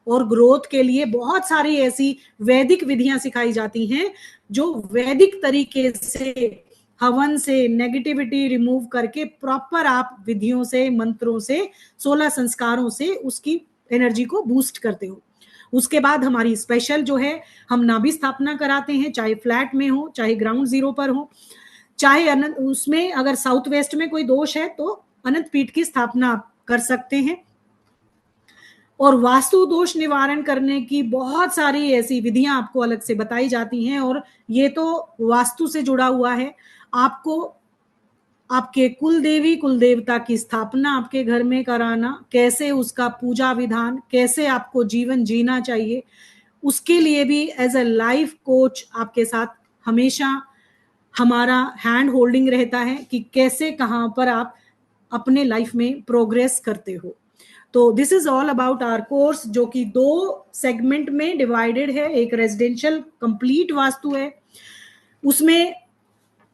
और ग्रोथ के लिए बहुत सारी ऐसी वैदिक विधियां सिखाई जाती हैं जो वैदिक तरीके से हवन से, नेगेटिविटी रिमूव करके प्रॉपर आप विधियों से, मंत्रों से, 16 संस्कारों से उसकी एनर्जी को बूस्ट करते हो। उसके बाद हमारी स्पेशल जो है, हम नाभि स्थापना कराते हैं, चाहे फ्लैट में हो, चाहे ग्राउंड जीरो पर हो, चाहे अनंत, उसमें अगर साउथ वेस्ट में कोई दोष है तो अनंत पीठ की स्थापना आप कर सकते हैं। और वास्तु दोष निवारण करने की बहुत सारी ऐसी विधियां आपको अलग से बताई जाती हैं, और ये तो वास्तु से जुड़ा हुआ है। आपको आपके कुल देवी कुल देवता की स्थापना आपके घर में कराना, कैसे उसका पूजा विधान, कैसे आपको जीवन जीना चाहिए, उसके लिए भी एज अ लाइफ कोच आपके साथ हमेशा हमारा हैंड होल्डिंग रहता है कि कैसे कहाँ पर आप अपने लाइफ में प्रोग्रेस करते हो। तो this is all about our course, जो कि 2 सेगमेंट में डिवाइडेड है। एक रेजिडेंशियल कंप्लीट वास्तु है, उसमें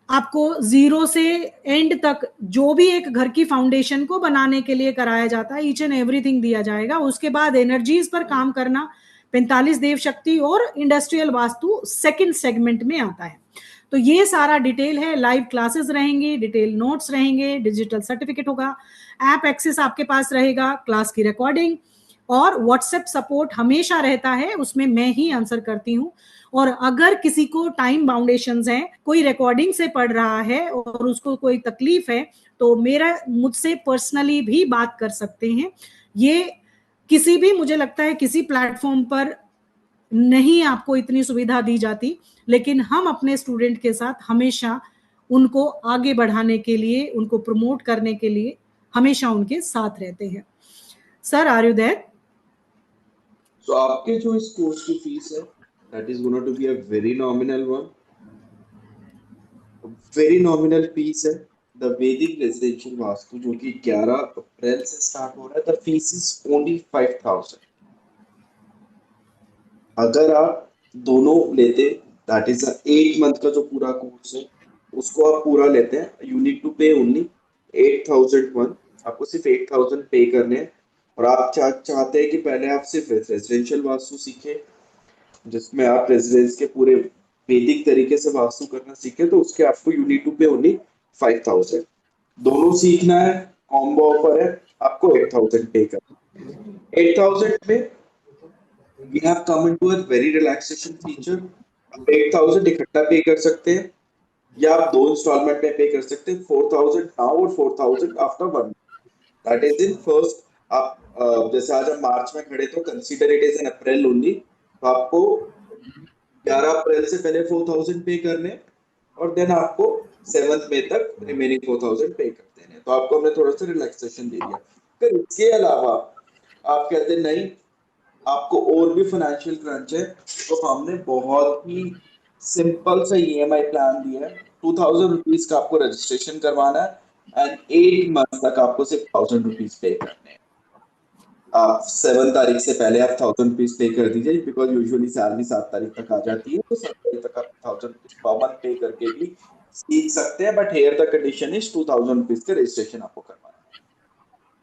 आपको 0 से एंड तक जो भी एक घर की फाउंडेशन को बनाने के लिए कराया जाता है, ईच एंड एवरीथिंग दिया जाएगा। उसके बाद एनर्जीज पर काम करना, 45 देव शक्ति और इंडस्ट्रियल वास्तु सेकंड सेगमेंट में आता है। तो ये सारा डिटेल है, लाइव क्लासेस रहेंगी, डिटेल नोट्स रहेंगे, डिजिटल सर्टिफिकेट होगा, ऐप एक्सेस आपके पास रहेगा, क्लास की रिकॉर्डिंग और व्हाट्सएप सपोर्ट हमेशा रहता है, उसमें मैं ही आंसर करती हूँ। और अगर किसी को टाइम बाउंडेशंस हैं, कोई रिकॉर्डिंग से पढ़ रहा है और उसको कोई तकलीफ है, तो मेरा मुझसे पर्सनली भी बात कर सकते हैं। ये किसी भी, मुझे लगता है किसी प्लेटफॉर्म पर नहीं आपको इतनी सुविधा दी जाती, लेकिन हम अपने स्टूडेंट के साथ हमेशा उनको आगे बढ़ाने के लिए, उनको प्रमोट करने के लिए हमेशा उनके साथ रहते हैं। Sir, are you there? तो आपके जो इस कोर्स की फीस है, that is going to be a very nominal one, very nominal fees है। द वैदिक रेजिडेंशियल वास्तु जो कि 11 अप्रैल से स्टार्ट हो रहा है, द फीस इज ओनली 5000। अगर आप दोनों लेते, दैट इज 8 मंथ का जो पूरा कोर्स है, उसको आप पूरा लेते हैं, यू नीड टू पे ओनली 8001। आपको सिर्फ 8000 पे करने हैं। और आप चाहते हैं कि पहले आप सिर्फ रेजिडेंशियल वास्तु सीखे, जिसमें आप रेजिडेंस के पूरे वैदिक तरीके से वास्तु करना सीखे, तो उसके आपको यू नीड टू पे ओनली 5000। दोनों सीखना है, कॉम्बो ऑफर है, आपको 8000 पे करना। 8000 में we have come into a very relaxation feature। आप 8000 इकट्ठा पे कर सकते हैं, या आप 2 इंस्टॉलमेंट में पे कर सकते हैं, 4000 नाउ और 4000 after 1। That is in first. आप जैसे आज हम मार्च में खड़े, तो consider it is in April only. तो आपको 11 अप्रैल से पहले 4000 पे करने, और देन आपको 7 मई तक रिमेनिंग 4000 पे कर देने। तो आपको हमने थोड़ा सा रिलैक्सेशन दे दिया। फिर इसके अलावा आप कहते नहीं, आपको और भी फाइनेंशियल क्रंच है, तो हमने बहुत ही सिंपल सा ईएमआई प्लान दिया है। 2000 रुपीज का आपको रजिस्ट्रेशन करवाना है, एंड 8 मंथ तक आपको सिर्फ 1000 रुपीज पे करने हैं। आप 7 तारीख से पहले आप 1000 रुपीज पे कर दीजिए, बिकॉज यूजुअली सैलरी 7 तारीख तक आ जाती है, तो 7 तारीख तक आप 1000 रुपीज पर मंथ पे करके भी सीख सकते हैं। But here the condition is 2000 rupees का रजिस्ट्रेशन आपको करवाना है।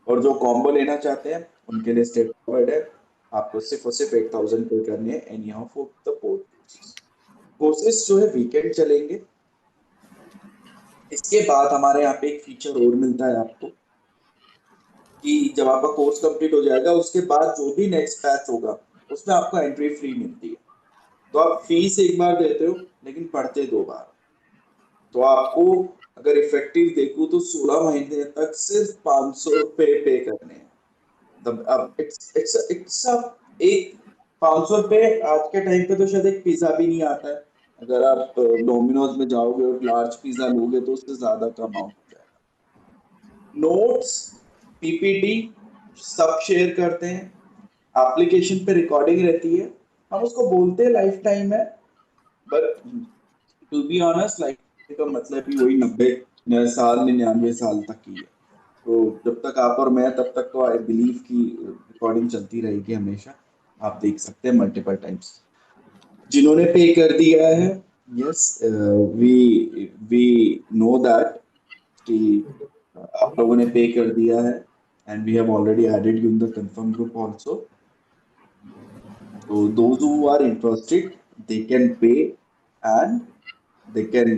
और जो कॉम्बो लेना चाहते हैं उनके लिए स्टेट फॉरवर्ड है, आपको सिर्फ और सिर्फ 8000 पे करनी है। एंड यहाँ फॉर द कोर्सेस जो है वीकेंड चलेंगे। इसके बाद हमारे यहाँ पे एक फीचर और मिलता है आपको, कि जब आपका कोर्स कंप्लीट हो जाएगा, उसके बाद जो भी नेक्स्ट बैच होगा उसमें आपको एंट्री फ्री मिलती है। तो आप फीस एक बार देते हो, लेकिन पढ़ते 2 बार। तो आपको अगर इफेक्टिव देखूं तो 16 महीने तक सिर्फ 500 रुपए पे करने हैं। अब इट्स एक 500 रुपए आज के टाइम पे तो शायद एक पिज्जा भी नहीं आता है। अगर आप डोमिनोज में जाओगे और लार्ज पिज्जा लोगे, तो उससे ज्यादा का अमाउंट हो जाएगा। नोट्स, पीपीटी सब शेयर करते हैं, एप्लीकेशन पे रिकॉर्डिंग रहती है, हम उसको बोलते हैं लाइफ टाइम है, but to be honest life का मतलब ही वही 90 साल 99 साल तक ही है। तो जब तक आप और मैं, तब तक तो आई बिलीव की रिकॉर्डिंग चलती रहेगी हमेशा। आप देख सकते हैं मल्टीपल टाइम्स। जिन्होंने पे कर दिया है, yes, we we know that कि आप लोगों ने पे कर दिया है, and we have already added you in the confirm group also. So those who are interested, they can pay and they can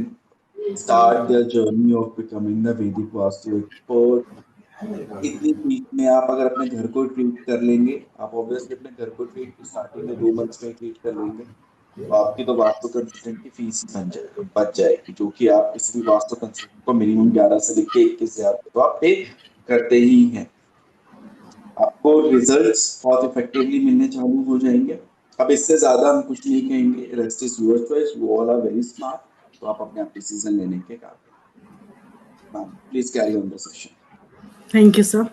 start their journey of becoming the Vedic Vastu expert. इतनी fees में आप अगर अपने घर को treat कर लेंगे, आप ऑब्वियसली अपने घर को ट्रीट स्टार्टिंग में 2 मंथ्स में ट्रीट कर लेंगे, तो आपकी तो वास्तु कंसल्टेंट की फीस बच जाएगी, जो कि आप किसी भी वास्तु कंसल्टेंट को मिनिमम 11 से लेके 21,000 तो आप पे करते ही हैं। आपको रिजल्ट्स बहुत इफेक्टिवली मिलने चालू हो जाएंगे। अब इससे ज्यादा हम कुछ नहीं कहेंगे, rest is your choice, you all are very smart, तो आप अपने आप डिसीजन लेने के काबिल। Ma'am please carry on the session. Thank you sir.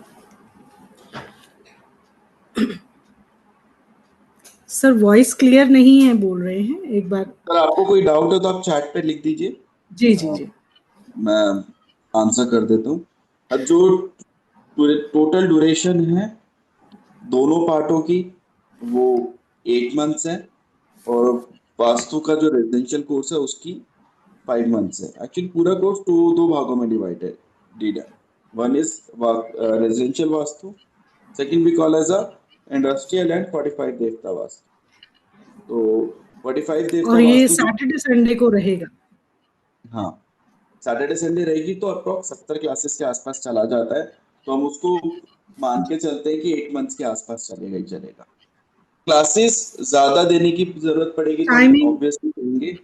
Sir voice clear नहीं है बोल रहे हैं, एक बार। सर आपको कोई डाउट है तो आप चैट पे लिख दीजिए। जी जी जी, मैं आंसर कर देता हूँ। अब जो टोटल ड्यूरेशन है दोनों पार्टों की वो 8 मंथ्स है, और वास्तु का जो रेजिडेंशियल कोर्स है उसकी 5 मंथ्स है। एक्चुअली पूरा कोर्स दो भागों में डिवाइडेड है। One is residential vastu, second we call as a industrial and 45 devta vastu. तो 45 देवता और ये वास्तु सैटरडे संडे को रहेगा? हाँ, सैटरडे संडे रहेगी, तो अप्रॉक्स 70 क्लासेस के आसपास चला जाता है, तो हम उसको मान के चलते हैं कि 8 मंथ्स के आसपास चलेगा ही चलेगा। क्लासेस ज्यादा देने की जरूरत पड़ेगी तो हम टाइमिंग? ऑब्वियसली कहेंगे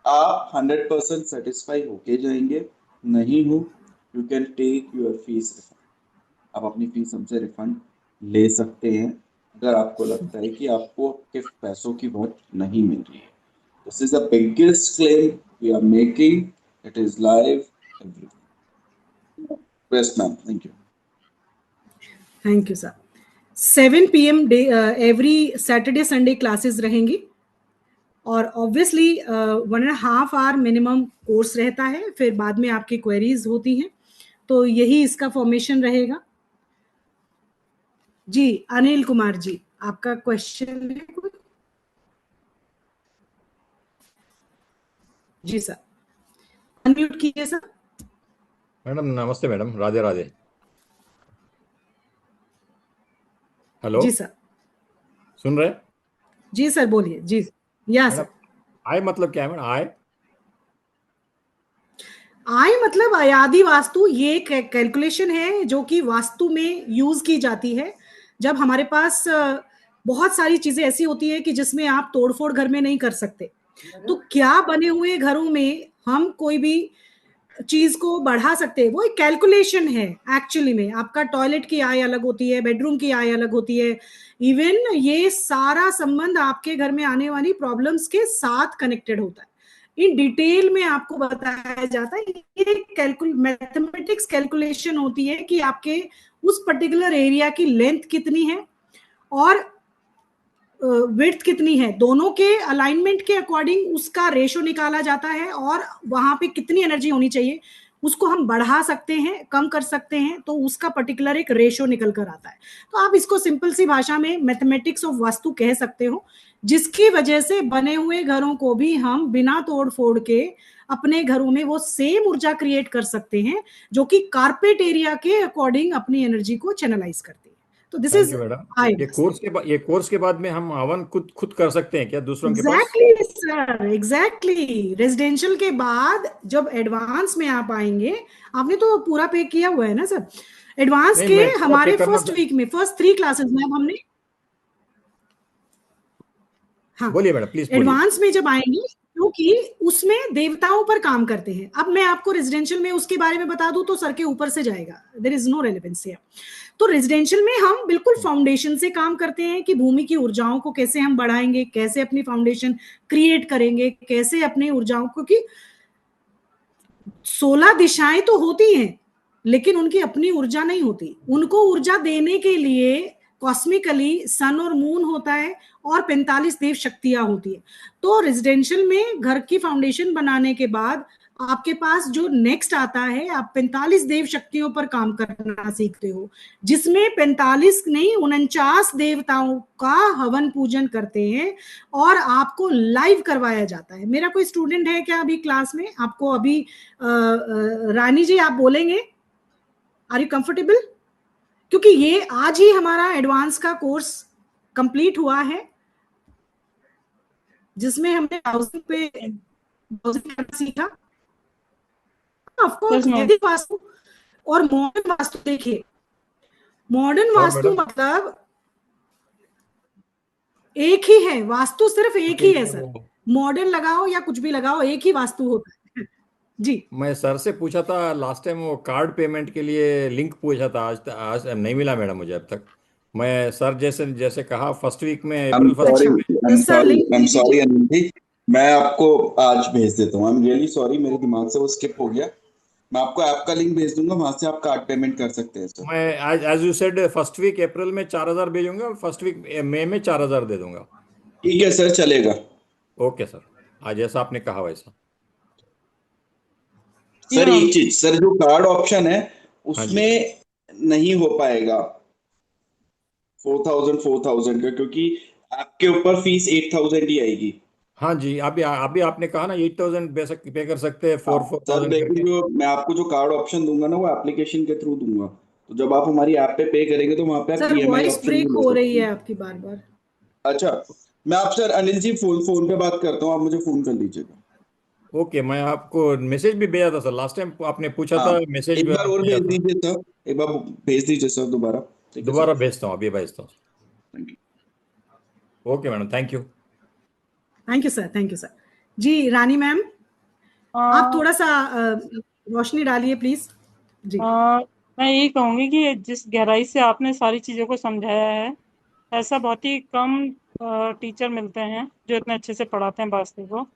आप 100% सेटिस्फाई होके जाएंगे, नहीं हो you can take your fees refund. आप अपनी फीस हमसे रिफंड ले सकते हैं अगर आपको लगता है कि आपको आपके पैसों की बहुत नहीं मिल रही है। This is the biggest claim we are making, it is live everything. Yes ma'am, thank you. Thank you sir. 7 PM day every Saturday Sunday classes रहेंगी, और ऑब्वियसली 1.5 आवर मिनिमम कोर्स रहता है, फिर बाद में आपकी क्वेरीज होती हैं, तो यही इसका फॉर्मेशन रहेगा। जी अनिल कुमार जी, आपका क्वेश्चन है कुछ? जी सर, अनम्यूट कीजिए सर। मैडम नमस्ते मैडम, राधे राधे। हेलो, जी सर। सुन रहे? जी सर बोलिए। जी या मैडम सर। आय मतलब क्या है मैडम? आय आय मतलब अयादी वास्तु, ये कैलकुलेशन है जो कि वास्तु में यूज की जाती है जब हमारे पास बहुत सारी चीजें ऐसी होती है कि जिसमें आप तोड़फोड़ घर में नहीं कर सकते। तो क्या बने हुए घरों में हम कोई भी चीज को बढ़ा सकते हैं, वो एक कैलकुलेशन है। एक्चुअली में आपका टॉयलेट की आय अलग होती है, बेडरूम की आय अलग होती है, इवन ये सारा संबंध आपके घर में आने वाली प्रॉब्लम्स के साथ कनेक्टेड होता है। इन डिटेल में आपको बताया जाता है। ये मैथमेटिक्स कैलकुलेशन होती है कि आपके उस पर्टिकुलर एरिया की लेंथ कितनी है और विड्थ कितनी है, दोनों के अलाइनमेंट के अकॉर्डिंग उसका रेशो निकाला जाता है, और वहां पे कितनी एनर्जी होनी चाहिए उसको हम बढ़ा सकते हैं, कम कर सकते हैं, तो उसका पर्टिकुलर एक रेशो निकल कर आता है। तो आप इसको सिंपल सी भाषा में मैथमेटिक्स ऑफ वास्तु कह सकते हो, जिसकी वजह से बने हुए घरों को भी हम बिना तोड़ फोड़ के अपने घरों में वो सेम ऊर्जा क्रिएट कर सकते हैं जो कि कारपेट एरिया के अकॉर्डिंग अपनी एनर्जी को चैनलाइज करती है। तो this thank is you madam. I. ये कोर्स के बाद में हम हवन खुद खुद कर सकते हैं क्या दूसरों के पास? Exactly sir, exactly. रेजिडेंशियल के बाद जब एडवांस में आप आएंगे, आपने तो पूरा पे किया हुआ है ना सर, एडवांस नहीं, के मैं थोड़ा पे हमारे करना फर्स्ट था। वीक में फर्स्ट 3 क्लासेस में अब हमने, हाँ, बोलिए मैडम, प्लीज बोलिए। एडवांस में जब आएंगे, क्योंकि उसमें देवताओं पर काम करते हैं। अब मैं आपको रेजिडेंशियल में उसके बारे में बता दूं तो सर के ऊपर से जाएगा, there is no relevance here. तो रेजिडेंशियल में हम बिल्कुल फाउंडेशन से काम करते हैं कि भूमि की ऊर्जाओं को कैसे हम बढ़ाएंगे, कैसे अपनी फाउंडेशन क्रिएट करेंगे, कैसे अपनी ऊर्जाओं, क्योंकि 16 दिशाएं तो होती हैं लेकिन उनकी अपनी ऊर्जा नहीं होती। उनको ऊर्जा देने के लिए कॉस्मिकली सन और मून होता है और 45 देव शक्तियां होती है। तो रेजिडेंशियल में घर की फाउंडेशन बनाने के बाद आपके पास जो नेक्स्ट आता है, आप 45 देव शक्तियों पर काम करना सीखते हो, जिसमें 45 नहीं 49 देवताओं का हवन पूजन करते हैं और आपको लाइव करवाया जाता है। मेरा कोई स्टूडेंट है क्या अभी क्लास में? आपको अभी रानी जी आप बोलेंगे, आर यू कंफर्टेबल? क्योंकि ये आज ही हमारा एडवांस का कोर्स कंप्लीट हुआ है, जिसमें हमने हाउसिंग पे हाउसिंग करना सीखा। ऑफ कोर्स वैदिक वास्तु और मॉडर्न वास्तु, देखिए मॉडर्न और वास्तु मैडम मतलब एक ही है, वास्तु सिर्फ एक ही है सर, मॉडर्न लगाओ या कुछ भी लगाओ एक ही वास्तु होता है। जी मैं सर से पूछा था लास्ट टाइम, वो कार्ड पेमेंट के लिए लिंक पूछा था, आज आज नहीं मिला मैडम मुझे अब तक। मैं सर जैसे जैसे कहा फर्स्ट वीक में, I am April first sorry, week में। I am sir sorry, link I am भेज सॉरी दीजिए। अनिल जी, मैं आपको आज भेज देता हूँ। आई एम रियली सॉरी, मेरे दिमाग से वो स्किप हो गया। मैं आपको ऐप का लिंक भेज दूंगा, वहां से आप कार्ड पेमेंट कर सकते हैं सर। मैं आज as you said first week April में 4,000 भेजूंगा, फर्स्ट वीक मई में 4,000 दे दूंगा। ठीक है सर, चलेगा। ओके सर, आज जैसा आपने कहा वैसा। सर एक चीज, सर जो कार्ड ऑप्शन है हाँ जी। उसमें नहीं हो पाएगा 4,000 का, क्योंकि आपके ऊपर फीस 8,000 ही आएगी। हाँ जी, अभी अभी आपने कहा ना 8,000 पे कर सकते हैं, हाँ 4,000 सर, लेकिन करके। जो मैं आपको जो कार्ड ऑप्शन दूंगा ना, वो एप्लीकेशन के थ्रू दूंगा। तो जब आप हमारी ऐप पे पे करेंगे तो वहां पे आप sir EMI voice option break भी ले हो रही सकते है हैं। आपकी बार बार। अच्छा, मैं आपसे अनिल जी फोन फोन पे बात करता हूँ, आप मुझे फोन कर लीजिएगा। ओके, मैं आपको मैसेज भी भेजा था सर, लास्ट टाइम आपने पूछा हाँ, था, मैसेज एक बार और भेजा भेज था। दीजिए सर, एक बार भेज दीजिए सर दोबारा। ठीक है सर, दोबारा भेजता हूँ, अभी भेजता हूँ। Thank you. Okay madam, thank you. Thank you sir, thank you sir. जी रानी मैम, आप थोड़ा सा रोशनी डालिए प्लीज। जी मैं यही कहूंगी कि जिस गहराई से आपने सारी चीज़ों को समझाया है, ऐसा बहुत ही कम टीचर मिलते हैं जो इतने अच्छे से पढ़ाते हैं वास्तु को।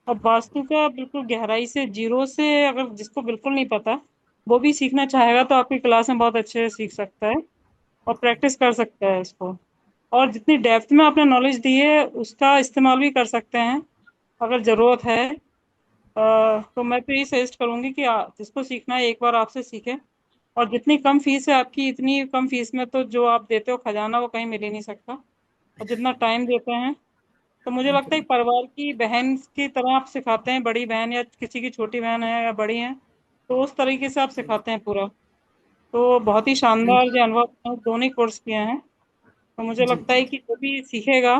और वास्तु का बिल्कुल गहराई से, जीरो से, अगर जिसको बिल्कुल नहीं पता वो भी सीखना चाहेगा तो आपकी क्लास में बहुत अच्छे से सीख सकता है और प्रैक्टिस कर सकता है इसको। और जितनी डेप्थ में आपने नॉलेज दी है उसका इस्तेमाल भी कर सकते हैं अगर ज़रूरत है। तो मैं तो यही सजेस्ट करूंगी कि जिसको सीखना है एक बार आपसे सीखें। और जितनी कम फीस है आपकी, इतनी कम फीस में तो जो आप देते हो खजाना वो कहीं मिल ही नहीं सकता। और जितना टाइम देते हैं, तो मुझे थैंक लगता यू। है परिवार की बहन की तरह आप सिखाते हैं, बड़ी बहन या किसी की छोटी बहन है या बड़ी है, तो उस तरीके से आप सिखाते हैं पूरा। तो बहुत ही थैंक शानदार यू। जो अनुभव है, दोनों ही कोर्स किए हैं। तो मुझे जी लगता है कि जो भी सीखेगा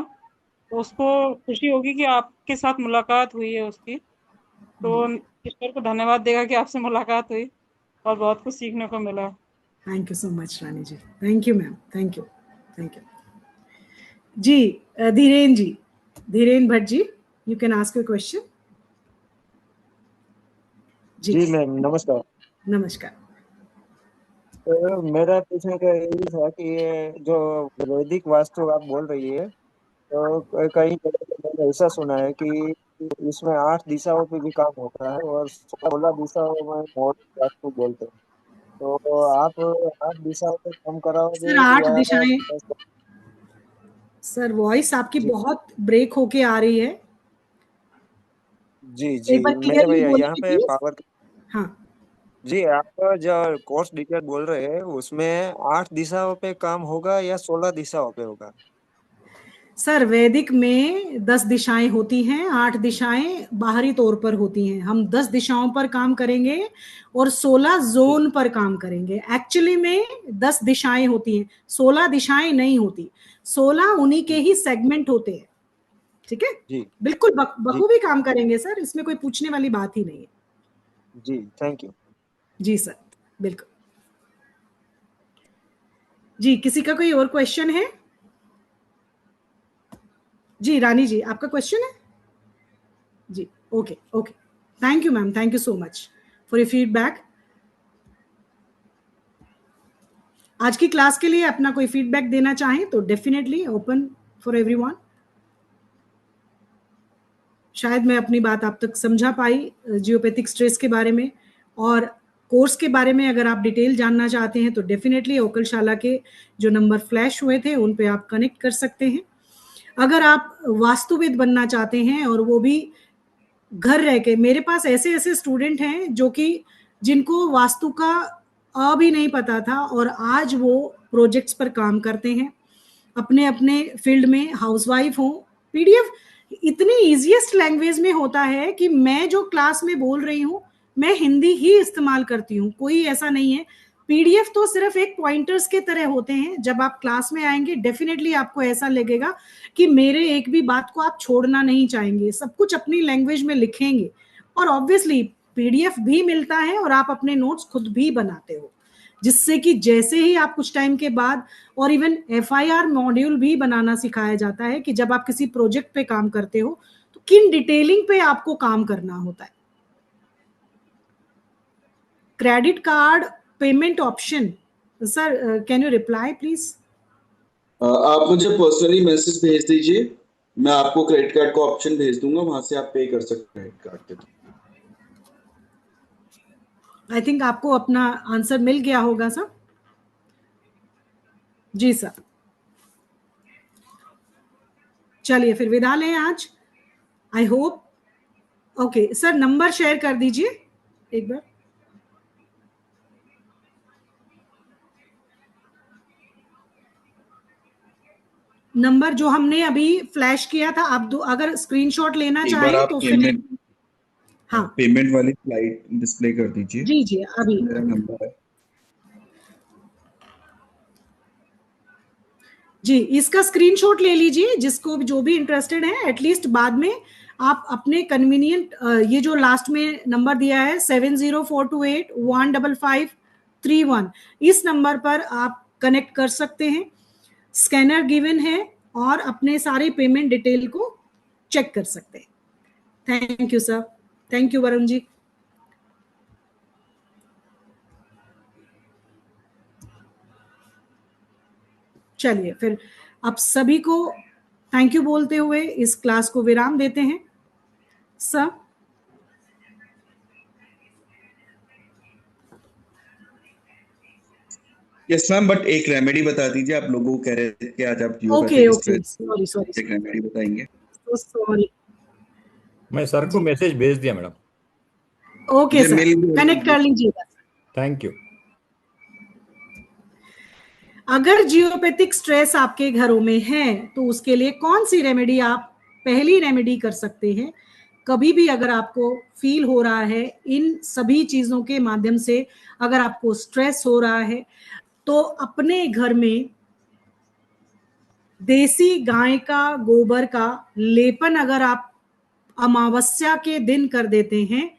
तो उसको खुशी होगी कि आपके साथ मुलाकात हुई है उसकी। तो ईश्वर को धन्यवाद देगा कि आपसे मुलाकात हुई और बहुत कुछ सीखने को मिला। Thank you so much Rani ji, thank you ma'am, thank you, thank you. जी Dhiren ji, Dhiren Bhatt ji, you can ask your question. जी जी मैम, नमस्कार। नमस्कार। तो मेरा पूछने का यही था कि ये जो वैदिक वास्तु आप बोल रही है, तो कई जगह पे मैंने ऐसा सुना है कि इसमें 8 दिशाओं पे भी काम होता है और 16 दिशाओं में मॉडर्न वास्तु बोलते हैं। तो आप 8 दिशाओं पे काम कराओगे सर 8 या दिशाएं, सर वॉइस आपकी जी बहुत ब्रेक होके आ रही है, जी जी एक बार मेरे क्लियरली भैया यहाँ बोलेंगे पे प्लीज। पावर। हाँ जी, आप जो कोर्स डिटेल बोल रहे हैं उसमें 8 दिशाओं पे काम होगा या 16 दिशाओं पे होगा? सर वैदिक में 10 दिशाएं होती हैं, 8 दिशाएं बाहरी तौर पर होती हैं। हम 10 दिशाओं पर काम करेंगे और 16 जी जोन पर काम करेंगे। एक्चुअली में 10 दिशाएं होती हैं, 16 दिशाएं नहीं होती। 16 उन्हीं के जी ही सेगमेंट होते हैं। ठीक है, जी बिल्कुल जी बखूबी काम करेंगे सर, इसमें कोई पूछने वाली बात ही नहीं है। जी, थैंक यू। जी सर, बिल्कुल। जी किसी का कोई और क्वेश्चन है? जी रानी जी, आपका क्वेश्चन है? जी okay okay, thank you ma'am, thank you so much for your feedback. आज की क्लास के लिए अपना कोई फीडबैक देना चाहें तो डेफिनेटली ओपन फॉर एवरीवन। शायद मैं अपनी बात आप तक समझा पाई जियोपैथिक स्ट्रेस के बारे में, और कोर्स के बारे में अगर आप डिटेल जानना चाहते हैं तो डेफिनेटली ओकलशाला के जो नंबर फ्लैश हुए थे उन पे आप कनेक्ट कर सकते हैं। अगर आप वास्तुविद बनना चाहते हैं और वो भी घर रह के, मेरे पास ऐसे ऐसे स्टूडेंट हैं जो कि जिनको वास्तु का अ भी नहीं पता था और आज वो प्रोजेक्ट्स पर काम करते हैं अपने अपने फील्ड में, हाउसवाइफ हो। पीडीएफ इतनी इजीएस्ट लैंग्वेज में होता है कि मैं जो क्लास में बोल रही हूँ मैं हिंदी ही इस्तेमाल करती हूँ, कोई ऐसा नहीं है। पीडीएफ तो सिर्फ एक पॉइंटर्स के तरह होते हैं। जब आप क्लास में आएंगे डेफिनेटली आपको ऐसा लगेगा कि मेरे एक भी बात को आप छोड़ना नहीं चाहेंगे, सब कुछ अपनी लैंग्वेज में लिखेंगे। और ऑब्वियसली PDF भी मिलता है और आप अपने नोट्स खुद भी बनाते हो, जिससे कि जैसे ही आप कुछ टाइम के बाद, और इवन FIR मॉड्यूल भी बनाना सिखाया जाता है कि जब आप किसी प्रोजेक्ट पे काम करते हो तो किन डिटेलिंग पे आपको काम करना होता है। Credit card payment option, sir can you reply please? आप मुझे पर्सनली मैसेज भेज दीजिए, मैं आपको क्रेडिट कार्ड का ऑप्शन भेज दूंगा, वहां से आप पे कर सकते हैं क्रेडिट कार्ड के थ्रू। आई थिंक आपको अपना आंसर मिल गया होगा सर। जी सर, चलिए फिर विदा लें आज। I hope, okay sir number share कर दीजिए एक बार। नंबर जो हमने अभी फ्लैश किया था, आप अगर स्क्रीनशॉट लेना एक बार चाहें आप तो फिर हाँ पेमेंट वाली स्लाइड डिस्प्ले कर दीजिए। जी जी अभी मेरा नंबर है जी, इसका स्क्रीनशॉट ले लीजिए, जिसको जो भी इंटरेस्टेड है। एटलीस्ट बाद में आप अपने कन्वीनियंट, ये जो लास्ट में नंबर दिया है 7042815531, इस नंबर पर आप कनेक्ट कर सकते हैं। स्कैनर गिवन है और अपने सारे पेमेंट डिटेल को चेक कर सकते हैं। Thank you sir, thank you Varun ji. चलिए फिर आप सभी को थैंक यू बोलते हुए इस क्लास को विराम देते हैं। सर यस मैम, बट एक रेमेडी बता दीजिए। आप लोगों को कह रहे थे कि आज आप okay geopathic okay, stress sorry sorry एक रेमेडी बताएंगे। सॉरी। मैं सर को मैसेज भेज दिया मैडम। ओके मुझे सर, मिल गया। कनेक्ट कर लीजिएगा। Thank you. अगर जियोपैथिक स्ट्रेस आपके घरों में है तो उसके लिए कौन सी रेमेडी आप पहली रेमेडी कर सकते हैं? कभी भी अगर आपको फील हो रहा है इन सभी चीजों के माध्यम से, अगर आपको स्ट्रेस हो रहा है, तो अपने घर में देसी गाय का गोबर का लेपन अगर आप अमावस्या के दिन कर देते हैं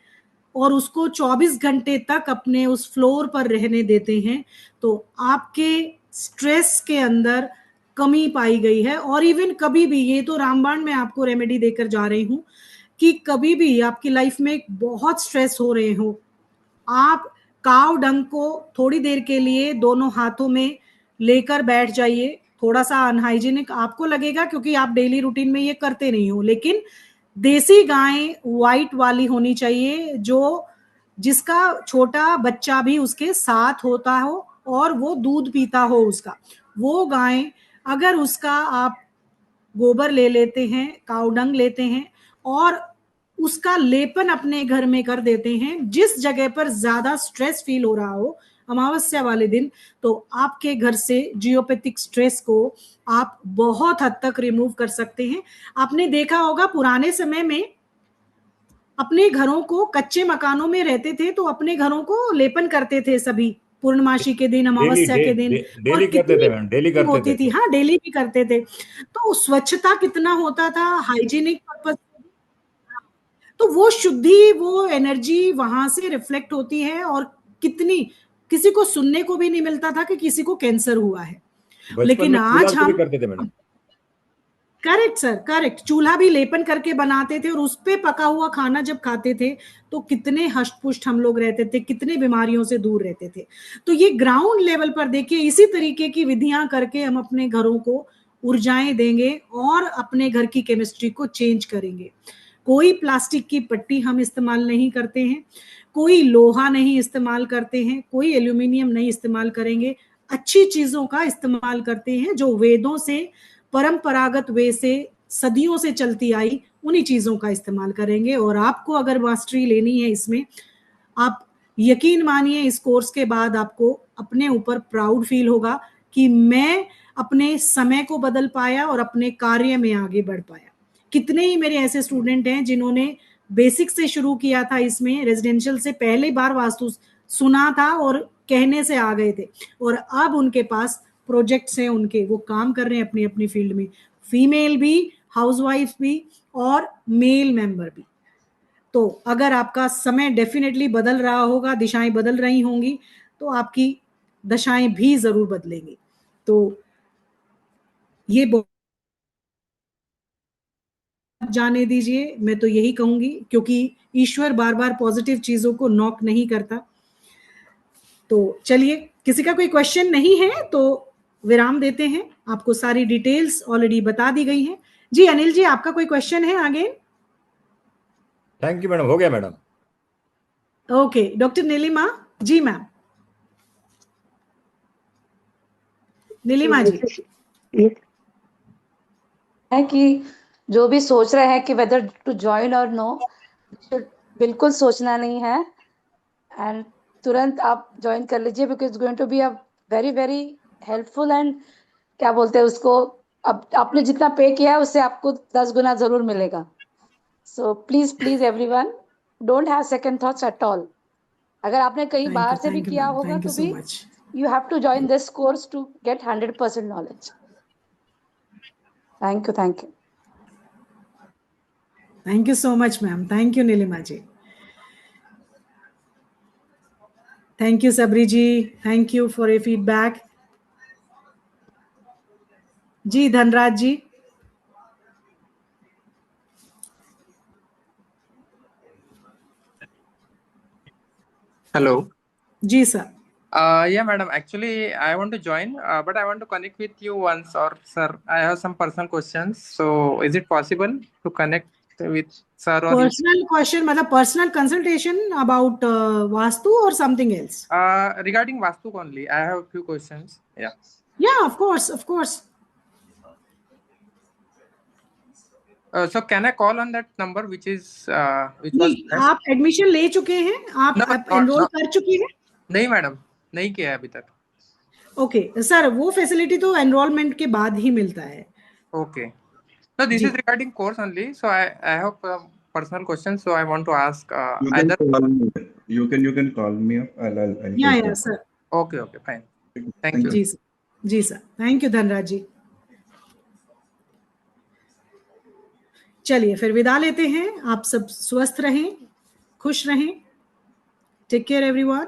और उसको 24 घंटे तक अपने उस फ्लोर पर रहने देते हैं, तो आपके स्ट्रेस के अंदर कमी पाई गई है। और इवन कभी भी, ये तो रामबाण में आपको रेमेडी देकर जा रही हूं, कि कभी भी आपकी लाइफ में बहुत स्ट्रेस हो रहे हो, आप काव डंग को थोड़ी देर के लिए दोनों हाथों में लेकर बैठ जाइए। थोड़ा सा अनहाइजीनिक आपको लगेगा क्योंकि आप डेली रूटीन में ये करते नहीं हो, लेकिन देसी गाय व्हाइट वाली होनी चाहिए, जो जिसका छोटा बच्चा भी उसके साथ होता हो और वो दूध पीता हो उसका, वो गाय, अगर उसका आप गोबर ले लेते हैं, काउडंग लेते हैं और उसका लेपन अपने घर में कर देते हैं, जिस जगह पर ज्यादा स्ट्रेस फील हो रहा हो अमावस्या वाले दिन, तो आपके घर से जियोपैथिक स्ट्रेस को आप बहुत हद तक रिमूव कर सकते हैं। आपने देखा होगा पुराने समय में अपने घरों को, कच्चे मकानों में रहते थे तो अपने घरों को लेपन करते थे सभी, पूर्णमासी के दिन, डेली अमावस्या के दिन, और डेली करते कितनी थे मैम, डेली करते होती थे। थी। हाँ डेली भी करते थे, तो स्वच्छता कितना होता था, हाइजीनिक पर्पस, तो वो शुद्धि, वो एनर्जी वहां से रिफ्लेक्ट होती है। और कितनी, किसी को सुनने को भी नहीं मिलता था कि किसी को कैंसर हुआ है। बचपन लेकिन में चूल्हा आज पे भी हम, करते थे मैडम। करेक्ट सर, करेक्ट, चूल्हा भी लेपन करके बनाते थे और उस पे पका हुआ खाना जब खाते थे तो कितने हष्ट पुष्ट हम लोग रहते थे, कितने बीमारियों से दूर रहते थे। तो ये ग्राउंड लेवल पर देखिए, इसी तरीके की विधियां करके हम अपने घरों को ऊर्जाएं देंगे और अपने घर की केमिस्ट्री को चेंज करेंगे। कोई प्लास्टिक की पट्टी हम इस्तेमाल नहीं करते हैं, कोई लोहा नहीं इस्तेमाल करते हैं, कोई एल्यूमिनियम नहीं इस्तेमाल करेंगे, अच्छी चीजों का इस्तेमाल करते हैं जो वेदों से, परंपरागत वे से, सदियों से चलती आई, उन्हीं चीजों का इस्तेमाल करेंगे। और आपको अगर मास्टरी लेनी है इसमें, आप यकीन मानिए इस कोर्स के बाद आपको अपने ऊपर प्राउड फील होगा कि मैं अपने समय को बदल पाया और अपने कार्य में आगे बढ़ पाया। कितने ही मेरे ऐसे स्टूडेंट हैं जिन्होंने बेसिक से शुरू किया था, इसमें रेजिडेंशियल से पहले बार वास्तु सुना था और कहने से आ गए थे, और अब उनके पास प्रोजेक्ट्स हैं उनके, वो काम कर रहे हैं अपनी अपनी फील्ड में, फीमेल भी, हाउसवाइफ भी और मेल मेंबर भी। तो अगर आपका समय डेफिनेटली बदल रहा होगा, दिशाएं बदल रही होंगी, तो आपकी दशाएं भी जरूर बदलेंगी। तो ये जाने दीजिए, मैं तो यही कहूंगी, क्योंकि ईश्वर बार बार पॉजिटिव चीजों को नॉक नहीं करता। तो चलिए, किसी का कोई क्वेश्चन नहीं है तो विराम देते हैं। आपको सारी डिटेल्स ऑलरेडी बता दी गई हैं। जी अनिल जी, आपका कोई क्वेश्चन है आगे? थैंक यू मैडम, हो गया मैडम। ओके, डॉक्टर नीलिमा जी। मैम नीलिमा जी, ये है कि जो भी सोच रहे हैं कि वेदर टू ज्वाइन और नो, बिल्कुल सोचना नहीं है एंड तुरंत आप ज्वाइन कर लीजिए, because it's going to be a very very helpful and क्या बोलते हैं उसको, अब आपने जितना पे किया है उससे आपको 10 गुना जरूर मिलेगा। So please please everyone, don't have second thoughts at all. अगर आपने कहीं बाहर से भी किया होगा थैंक यू तो सो भी much. you have to join this course to get 100% knowledge. Thank you, thank you. Thank you so much ma'am, thank you Neelima ji, thank you Sabari ji, thank you for a feedback. जी धनराज जी। Hello. जी sir. Yeah, madam. Actually, I want to join, but I want to connect with you once, or sir, I have some personal questions. So, is it possible to connect with sir or you? Personal question मतलब personal consultation about vastu और something else? Regarding Vastu only, I have a few questions. Yeah. या of course, of course. So, can I call on that number which was? नहीं, आप admission ले चुके हैं? No, आप enrol कर चुके हैं? नहीं मैडम, नहीं किया है अभी तक। ओके सर, वो फैसिलिटी तो एनरोलमेंट के बाद ही मिलता है। Okay. So this is regarding course only. So I have personal questions. So I want to ask either. You can call me up. I'll या sir. Okay, fine. Thank you. जी sir, जी sir, thank you Dhanraj ji. चलिए फिर विदा लेते हैं। आप सब स्वस्थ रहें, खुश रहें। Take care everyone.